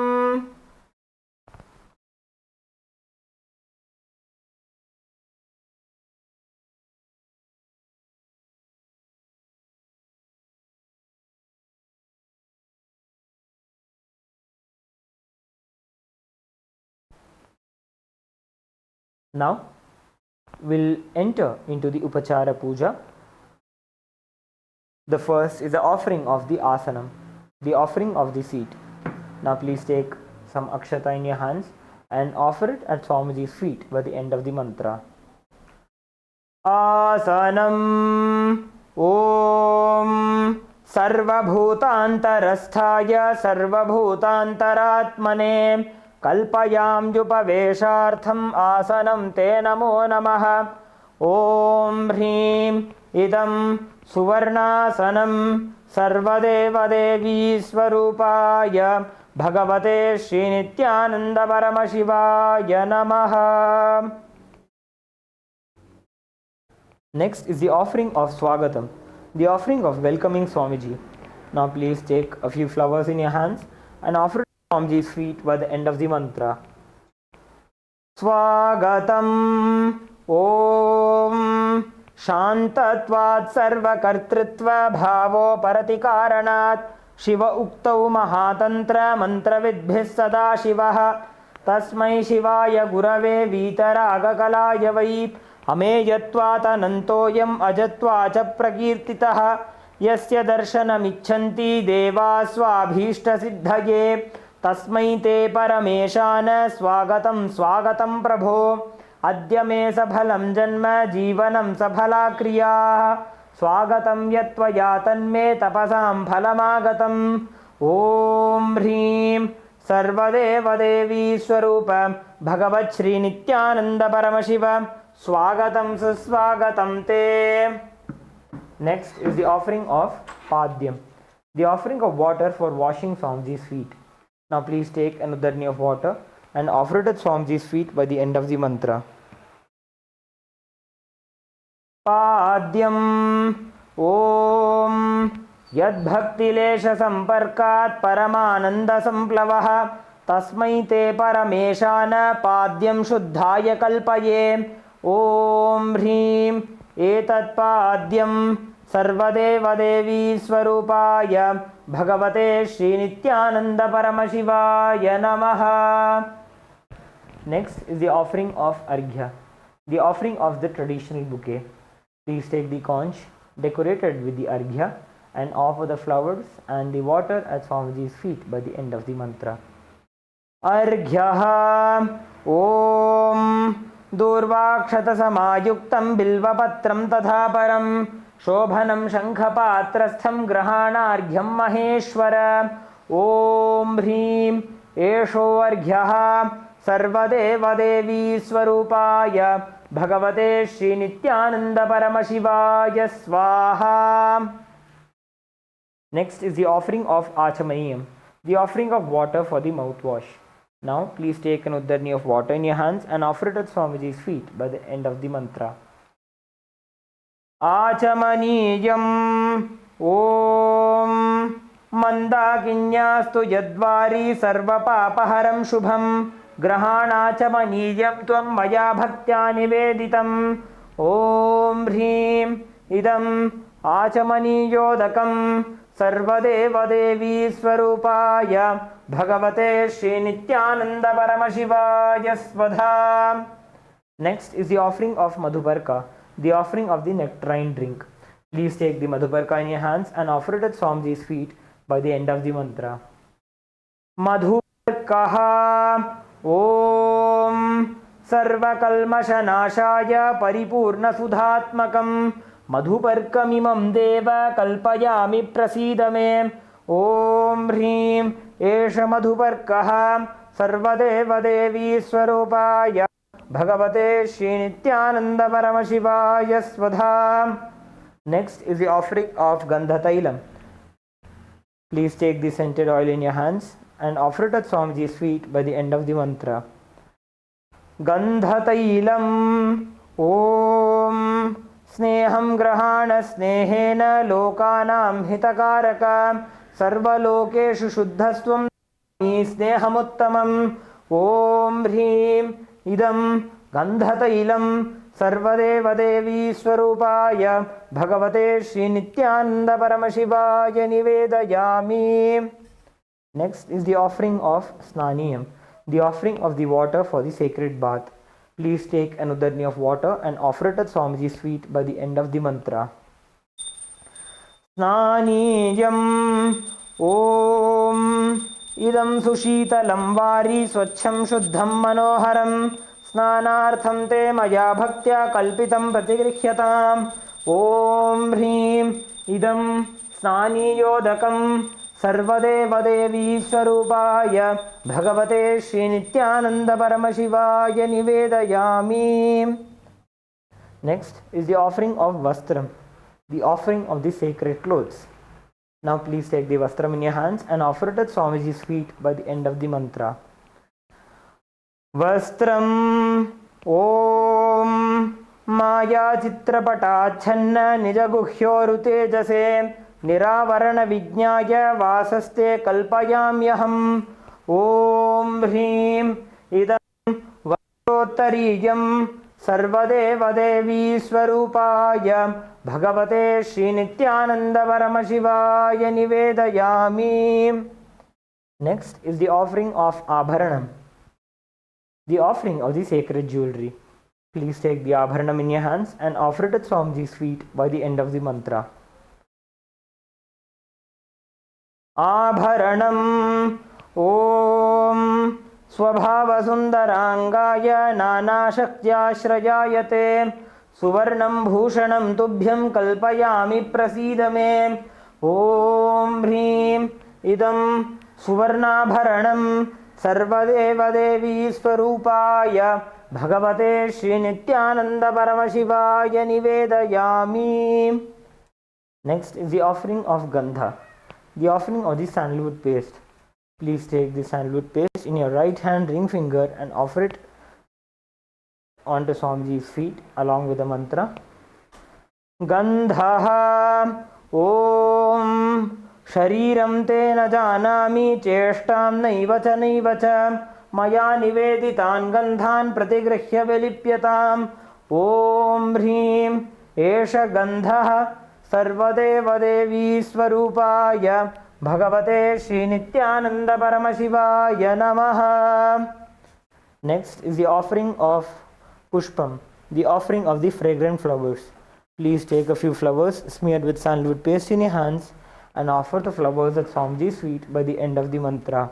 Now we'll enter into the Upachara Puja. The first is the offering of the asanam, the offering of the seat. Now please take some akshata in your hands and offer it at Swamiji's feet by the end of the mantra. Asanam Om Sarvabhutantarasthaya Sarvabhutantaratmane कल्पयाम्युपवेशार्थम् आसनं ते नमो नमः. ॐ ह्रीं इदं सुवर्णासनं सर्वदेवदेवी स्वरूपाय भगवते श्रीनित्यानन्दपरमशिवाय नमः. Next is the offering of Swagatam, the offering of welcoming Swamiji. Now please take a few flowers in your hands and offer it Swamiji's feet by the end of the mantra. Swagatam Om Shantatvat Sarvakartritva Bhavo Paratikaranat Shiva Uktau Mahatantra Mantravidbhis Sada Shivaha Tasmai Shivaya Gurave Vitaraga Vai Ameyatvat Anantoyam Ajatvacha Prakirtitaha Yasya Darshanamichanti Deva Swabhishta Siddhaye Tasmai te Parameshana Swagatam Swagatam Prabho Adya me Sabhalam Janma Jivanam Sabhala Kriya Swagatam Yatvaya Tanme Tapasam Phalamagatam. Om Hrim Sarvadeva Devi Swarupa Bhagavat Shri Nityananda Paramashiva Swagatam Suswagatam te. Next is the offering of Padyam, the offering of water for washing Swamiji's feet. Now please take another dharni of water and offer it at Swamiji's feet by the end of the mantra. Padyam Om Yad Bhakti Lesha Samparkat Paramananda Samplavaha Tasmai te Parameshana Padyam Shuddhaya Kalpaye. Om Hrim Etat Padyam Sarvadeva Devi Swarupaya Bhagavate Shri Nityananda Paramashivaya Namaha. Next is the offering of Arghya, the offering of the traditional bouquet. Please take the conch decorated with the arghya and offer the flowers and the water at Swamiji's feet by the end of the mantra. Arghyaha Om Durvakshatasamayuktam Bilvapattram Tatha Param Shobhanam Shankhapatrastham Grahanarghyam Maheshwara Om Hrim Esho Arghyaha Sarvadeva Devi Swarupaya Bhagavate Shri Nithyananda Paramashivaya Swaha. Next is the offering of Achamaniyam, the offering of water for the mouthwash. Now please take an uddarni of water in your hands and offer it at Swamiji's feet by the end of the mantra. Achamaniyam Om Mandakinyastu Yadvari Sarva Papaharam Shubham Grahanachamaniyam Tvam Maya Bhaktya Niveditam Om Hrim Idam Achamaniyodakam Sarvadeva Devi Swarupaya Bhagavate Shri Nithyananda Paramashivaya Svadha. Next is the offering of Madhubarka, the offering of the nectarine drink. Please take the Madhubarka in your hands and offer it at Swamiji's feet by the end of the mantra. Madhubarkaha Om Sarvakalmashanashaya Paripurna Sudhatmakam Madhuparkamimam Deva Kalpayami Prasidame Om Hrim Esha Madhuparkaha Sarvadeva Devi Swarupaya Bhagavate Shri Nithyananda Paramashivaya Svadha. Next is the offering of Gandha Tailam. Please take the scented oil in your hands and offer it at Swamiji's feet by the end of the mantra. Gandha Tailam Om Sneham Grahana Snehena Lokanam Hitakaraka Sarvalokeshu Shuddhastvam Snehamuttamam Om Hrim Idam Gandhatailam Sarvadeva Devi Swarupaya Bhagavate Shri Nithyananda Paramashivaya Nivedayami. Next is the offering of Snaniyam, the offering of the water for the sacred bath. Please take an uddarni of water and offer it at Swamiji's feet by the end of the mantra. Snaniyam Om Idam Sushitalam Vari Swachham Shuddham Manoharam Snanartham Te Maya Bhaktya Kalpitam Pratigrihyataam Om Hrim Idam Snaniyodakam Sarvadeva Devi Swarupaya Bhagavate Shri Nithyananda Paramashivaya Nivedayami. Next is the offering of Vastram, the offering of the sacred clothes. Now please take the Vastram in your hands and offer it at Swamiji's feet by the end of the mantra. Vastram Om Maya Chitrapatachanna Nijaguhyoru Tejase Niravarana Vijnaya Vasaste Kalpayamyaham Om Hrim Idam Vastrottariyam Sarvadeva Devi Swarupaya Bhagavate Shri Nithyananda Paramashivaya Nivedayami. Next is the offering of Abharanam, the offering of the sacred jewelry. Please take the Abharanam in your hands and offer it at Swamiji's feet by the end of the mantra. Abharanam Om Swabhava Sundarangaya Nana Shaktyashrayayate Suvarnam Bhushanam Tubhyam Kalpayami Prasidame Om Hrim Idam Suvarnabharanam Sarvadeva Devi Swarupaya Bhagavate Shri Nithyananda Paramashivaya Nivedayami. Next is the offering of Gandha, the offering of the sandalwood paste. Please take the sandalwood paste in your right hand ring finger and offer it onto Swamiji's feet along with the mantra. Gandhaha Om Shariram te na janami cheshtam naivacha naivacha Maya niveditan gandhan pratigrihya velipyatam Om Hrim Esha Gandhaha Sarvadeva Devi Swarupaya Bhagavate Shri Nithyananda Paramashivaya Namaha. Next is the offering of Pushpam, the offering of the fragrant flowers. Please take a few flowers smeared with sandalwood paste in your hands and offer the flowers at Swamiji's feet by the end of the mantra.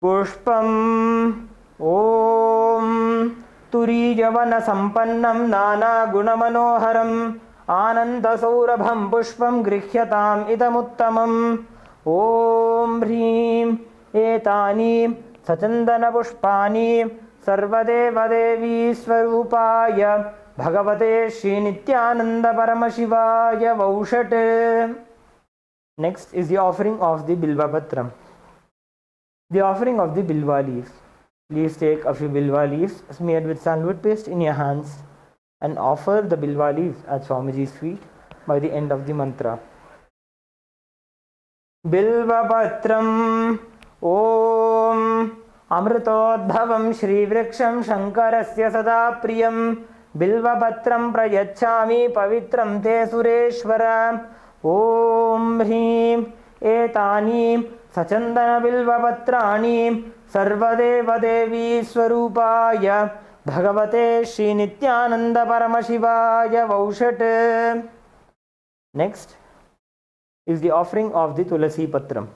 Pushpam Om Turijavana Sampannam Nana Gunamanoharam Ananda Saurabham Pushpam Grihyatam Idamuttamam Om Hrim Etani Sachandana Pushpani Sarvadeva Devi Swarupaya Bhagavate Shri Nithyananda Paramashivaya Vaushat. Next is the offering of the Bilva Patram. The offering of the Bilva leaves. Please take a few Bilva leaves smeared with sandalwood paste in your hands and offer the Bilva leaves at Swamiji's feet by the end of the mantra. Bilva Patram Om Amritodbhavam Shri Vriksham Shankarasya Sada Priyam Bilvapatram Prayachami Pavitram Te Sureshwara Om Hrim Etani Sachandana Bilvapatrani Sarvadeva Devi Swarupaya Bhagavate Shri Nithyananda Paramashivaya Vaushat. Next is the offering of the Tulasi Patram,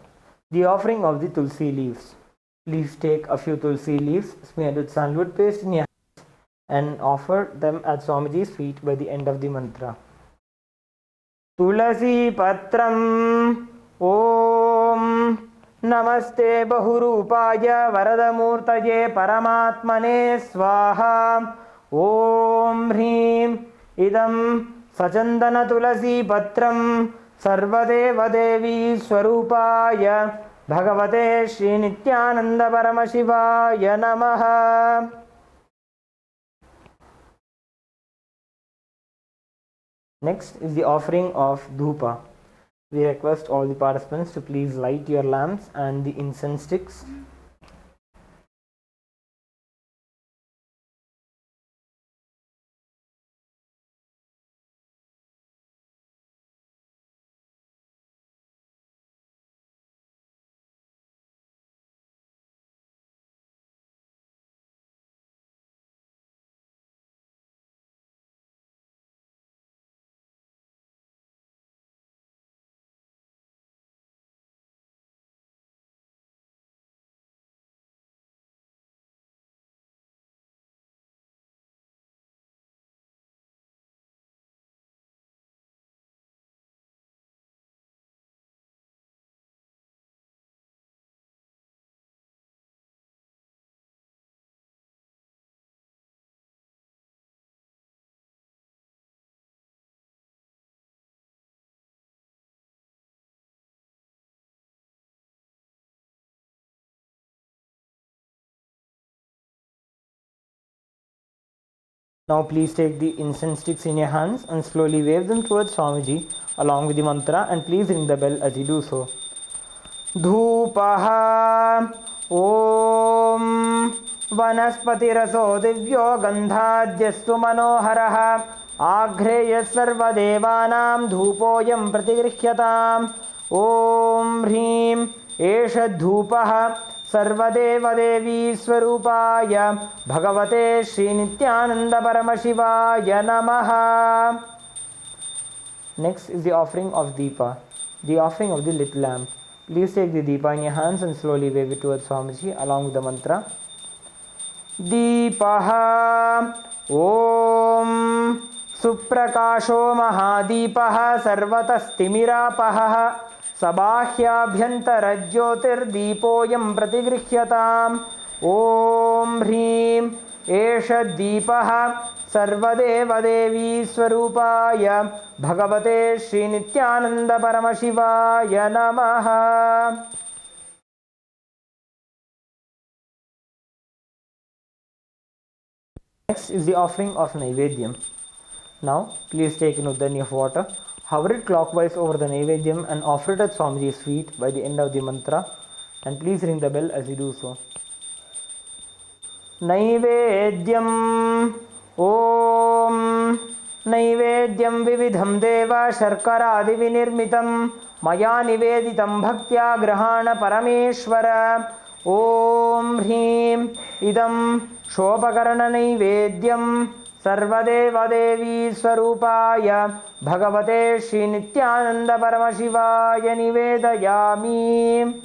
the offering of the Tulsi leaves. Please take a few Tulsi leaves smeared with sandalwood paste in your hands and offer them at Swamiji's feet by the end of the mantra. Tulasi Patram Om Namaste Bahurupaya Varadamurtaye Paramatmane Swaha Om Hrim Idam Sachandana Tulasi Patram Sarvadeva Devi Swarupaya Bhagavate Shri Nithyananda Paramashivaya Namaha. Next is the offering of Dhupa. We request all the participants to please light your lamps and the incense sticks. Now please take the incense sticks in your hands and slowly wave them towards Swamiji along with the mantra, and please ring the bell as you do so. Dhupaha Om Vanaspatiraso Divyo Gandhadyastu Manoharaha Agreya Sarva Devanam Dhupoyam Pratigrihyatam Om Hrim Esha Dhupaha Sarvadeva Devi Swarupaya Bhagavate Shri Nithyananda Paramashivaya Namaha. Next is the offering of Deepa, the offering of the lit lamp. Please take the Deepa in your hands and slowly wave it towards Swamiji along with the mantra. Deepaha Om Suprakasho Mahadeepaha Sarvatastimirapaha Sabāhyabhyantara Jyotirdeepoyam Pratigrihyatam Om Hrim Esha Deepaha Sarvadeva Devi Swarupaya Bhagavate Shri Nithyananda Paramashivaya Namaha. Next is the offering of Naivedyam. Now please take an uddani of water, hover it clockwise over the Naivedyam and offer it at Swamiji's feet by the end of the mantra, and please ring the bell as you do so. Naivedyam Om Naivedyam Vividham Deva Sharkaradi Vinirmitam Maya Niveditam Bhaktya Grahana Parameshwara Om Hrim Idam Shopakarana Naivedyam सर्वदेवदेवी स्वरूपाय भगवते श्री नित्यानंद परमशिवाय निवेदयामि.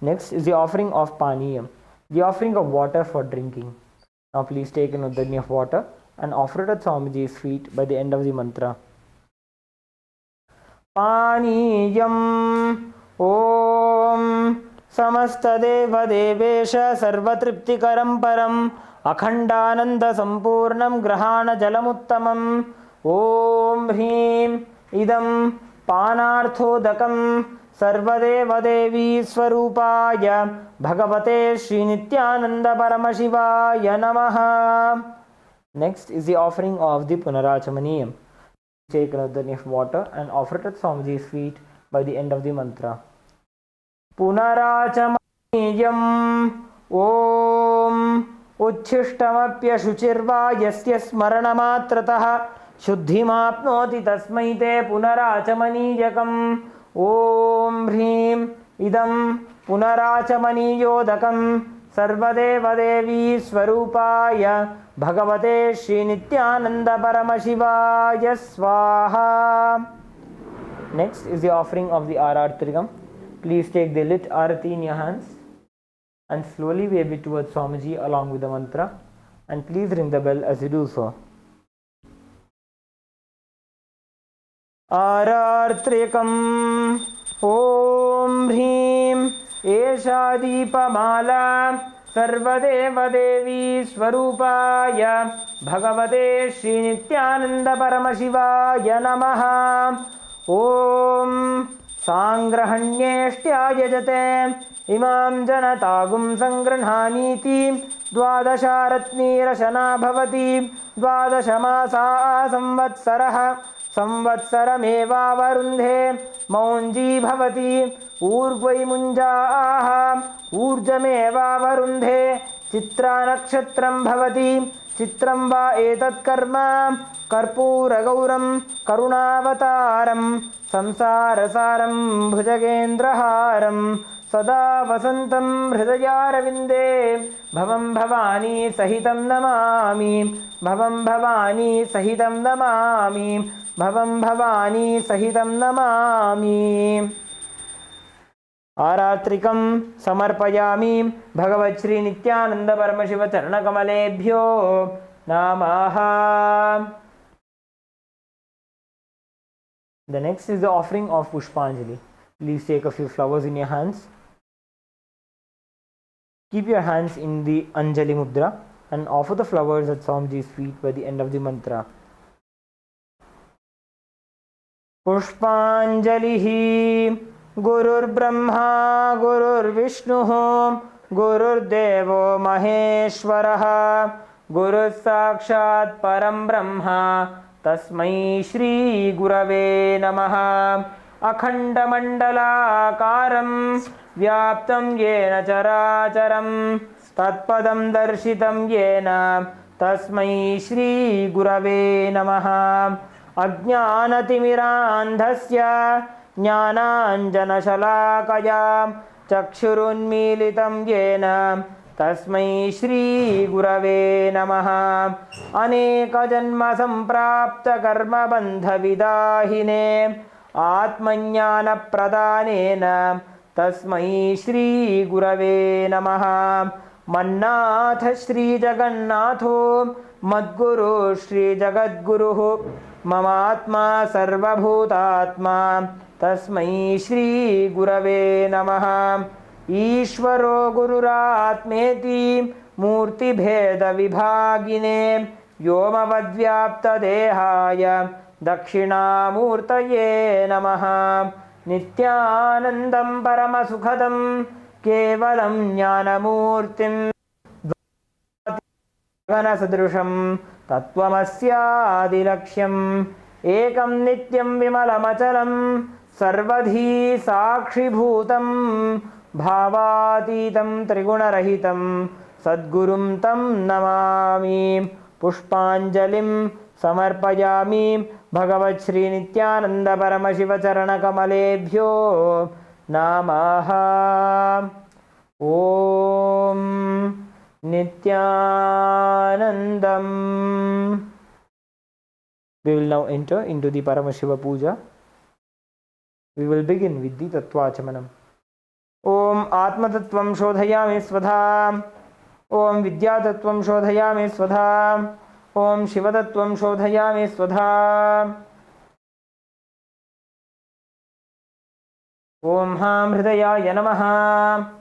Next is the offering of paniyam, the offering of water for drinking. Now please take an udani of water and offer it at Swamiji's feet by the end of the mantra. Paniyam Om समस्तदेवदेवेश सर्वतृप्तिकरं परं अखण्डानन्द सम्पूर्णं ग्रहाण जलमुत्तमं. ॐ ह्रीं इदं पानार्थोदकं सर्वदेवदेवी स्वरूपाय भगवते श्रीनित्यानन्द परमशिवाय नमः. Next is the offering of the Punarachamaniyam. Take another of water and offer it at Swamiji's feet by the end of the mantra. पुनराचमनीयम् ॐ उच्छिष्टमप्यशुचिर्वा यस्य स्मरणमात्रतः शुद्धिमाप्नोति तस्मै ते पुनराचमनीयकम्. ॐ ह्रीं इदं पुनराचमनीयोदकं सर्वदेवदेवी स्वरूपाय भगवते श्रीनित्यानन्द परमशिवाय स्वाहा. Next is the offering of the Arartrikam. Please take the lit arati in your hands and slowly wave it towards Swamiji along with the mantra, and please ring the bell as you do so. Arartrikam Om Hrim Esha Deepamala सर्वदेवदेवी स्वरूपाय भगवते श्रीनित्यानन्द परमशिवाय नमः. ॐ सांग्रहण्येष्ट्यायजते इमां जनतागुं संगृह्णामीति द्वादशारत्नीरशना भवति. द्वादशमासा संवत्सरः संवत्सरमेवावरुन्धे मौञ्जी भवति. ऊर्ध्वै मुञ्जाः ऊर्जमेवावरुन्धे चित्रानक्षत्रं भवति. चित्रं वा एतत् कर्म कर्पूरगौरं करुणावतारं संसारसारं भुजगेन्द्रहारं सदा वसन्तं हृदयारविन्दे भवं भवानी सहितं नमामि. भवं भवानी सहितं नमामि. भवं भवानी सहितं नमामि. आरात्रिकं समर्पयामि भगवत् श्री नित्यानंद परमशिव चरणकमलेभ्यो नमः. The next is the offering of Pushpanjali. Please take a few flowers in your hands. Keep your hands in the Anjali Mudra and offer the flowers at Swamiji's feet by the end of the mantra. Pushpanjalihi गुरुर्ब्रह्मा गुरुर्विष्णुः गुरुर्देवो महेश्वरः गुरुः साक्षात् परं ब्रह्म तस्मै श्री गुरवे नमः. अखण्डमण्डलाकारं व्याप्तं येन चराचरं तत्पदं दर्शितं येन तस्मै श्री गुरवे नमः. अज्ञानतिमिरान्धस्य ज्ञानाञ्जनशलाकया चक्षुरुन्मीलितं येन तस्मै श्री गुरवे नमः. अनेकजन्मसम्प्राप्तकर्मबन्धविदाहिने आत्मज्ञानप्रदानेन तस्मै श्री गुरवे नमः. मन्नाथ श्रीजगन्नाथो मद्गुरु श्रीजगद्गुरुः ममात्मा सर्वभूतात्मा तस्मै श्री गुरवे नमः. ईश्वरो गुरुरात्मेति मूर्तिभेदविभागिने व्योमवद्व्याप्तदेहाय दक्षिणामूर्तये नमः. नित्यानन्दं परमसुखदं केवलं ज्ञानमूर्तिं गगनसदृशं तत्त्वमस्यादिलक्ष्यम् एकं नित्यं विमलमचलं सर्वधी साक्षिभूतं भावातीतं त्रिगुणरहितं सद्गुरुं तं नमामि. पुष्पाञ्जलिं समर्पयामि भगवत् श्री नित्यानंद परमशिव चरणकमलेभ्यो नमः. Om Nithyanandam. We will now enter into the Paramashiva Puja. We will begin with the Tattvachamanam. Om Atma Tattvam Shodhayami Svadha. Om Vidya Tattvam Shodhayami Svadha. Om Shiva Tattvam Shodhayami Svadha. Om Ham Hridayaya Namaha.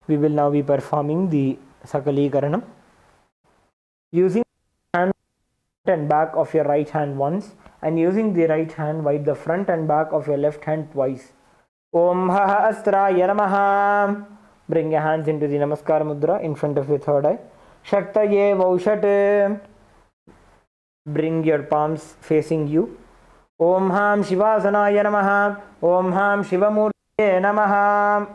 We will now be performing the Sakala Krama. Using hand and back of your right hand once, and using the right hand wipe the front and back of your left hand twice. Om Haha Astraya Namaha. Bring your hands into the Namaskar Mudra in front of your third eye. Shaktaye Vaushat. Bring your palms facing you. Om Ham Shivasanaya Namaha. Om Ham Shivamurtaye Namaha.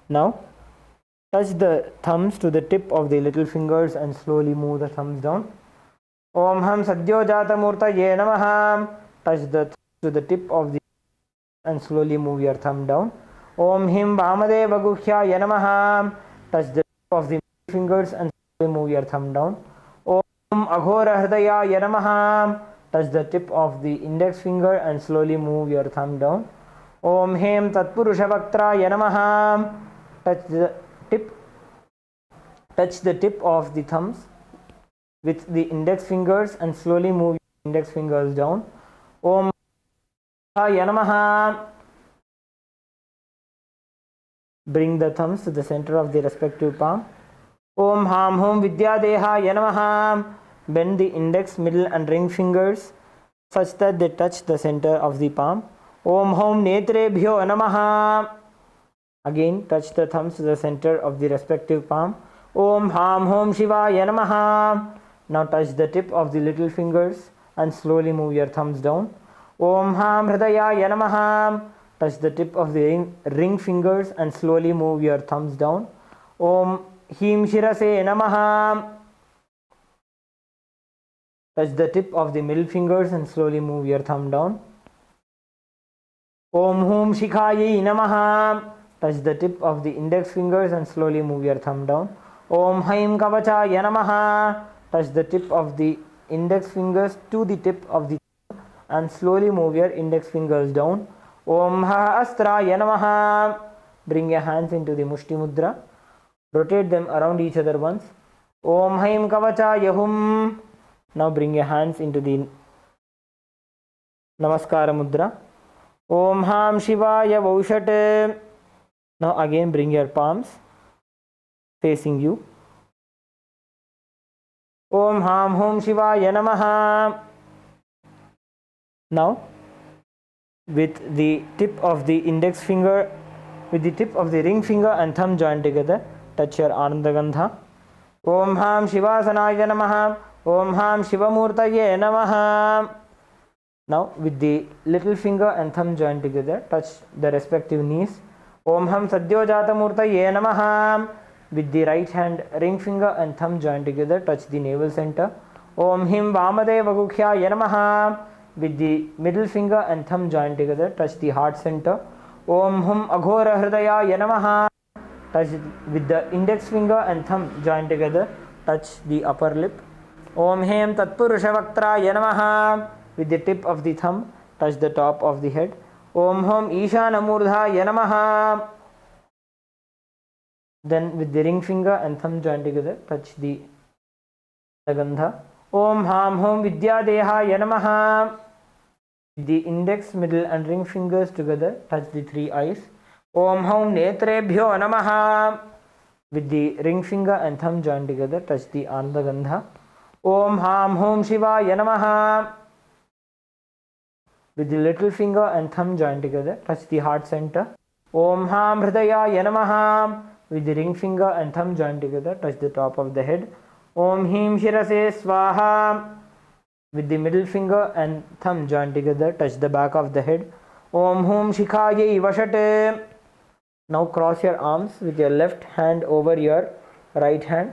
Now, touch the thumbs to the tip of the little fingers and slowly move the thumbs down. Om Ham Sadyo Jata Murtaye Namaha. Touch the to the tip of the and slowly move your thumb down. Om Him Vamadeva Guhyaya Namaha. Touch the tip of the fingers and slowly move your thumb down. Om Aghora Hridayaya Namaha. Touch the tip of the index finger and slowly move your thumb down. Om Hem Tatpurusha Vaktraya Namaha. Touch the tip of the thumbs with the index fingers and slowly move your index fingers down. Om Haya Namaha. Bring the thumbs to the center of the respective palm. Om Ham Hom Vidya Dehaya Namaha. Bend the index, middle and ring fingers such that they touch the center of the palm. Om Hom Netrebhyo Namaha. Again, touch the thumbs to the center of the respective palm. Om Ham Hom Shivaya Namaha. Now touch the tip of the little fingers and slowly move your thumbs down. Om Ham Hridayaya Namaha. Touch the tip of the ring fingers and slowly move your thumbs down. Om Him Shirase Namaha. Touch the tip of the middle fingers and slowly move your thumb down. Om Hum Shikhaye Namaha. Touch the tip of the index fingers and slowly move your thumb down. Om Haim Kavachaya Namaha. Touch the tip of the index fingers to the tip of the thumb and slowly move your index fingers down. Om Ha Astraya Namaha. Bring your hands into the Mushti Mudra. Rotate them around each other once. Om Haim Kavachaya Hum. Now bring your hands into the Namaskara Mudra. Om Ham Shivaya Vaushat. Now again bring your palms facing you. Om Ham Hom Shivaya Namaha. Now with the tip of the index finger, with the tip of the ring finger and thumb joined together, touch your Ananda Gandha. Om Ham Shivasanaya Namaha. Om Ham Shivamurtaye Namaha. Now with the little finger and thumb joined together, touch the respective knees. Om Ham Sadyo Jata Murtaye Namaha. With the right hand ring finger and thumb joined together, touch the navel center. Om Him Vamadeva Guhyaya Namaha. With the middle finger and thumb joined together, touch the heart center. Om Hum Aghora Hridayaya Namaha. Touch with the index finger and thumb joined together, touch the upper lip. Om Hem Tatpurusha Vaktraya Namaha. With the tip of the thumb, touch the top of the head. Om Hom Ishana Murdhaya Namaha. Then with the ring finger and thumb joined together, touch the Gandha. Om Ham Hom Vidya Dehaya Namaha. With the index, middle and ring fingers together, touch the three eyes. Om Hom Netrebhyo Namaha. With the ring finger and thumb joined together, touch the Ananda Gandha. Om Ham Hom Shivaya Namaha. With the little finger and thumb joined together, touch the heart center. Om Ham Hridayaya Namaha. With the ring finger and thumb joined together, touch the top of the head. Om Him Shirase Swaha. With the middle finger and thumb joined together, touch the back of the head. Om Hum Shikhaye Vashate. Now cross your arms with your left hand over your right hand.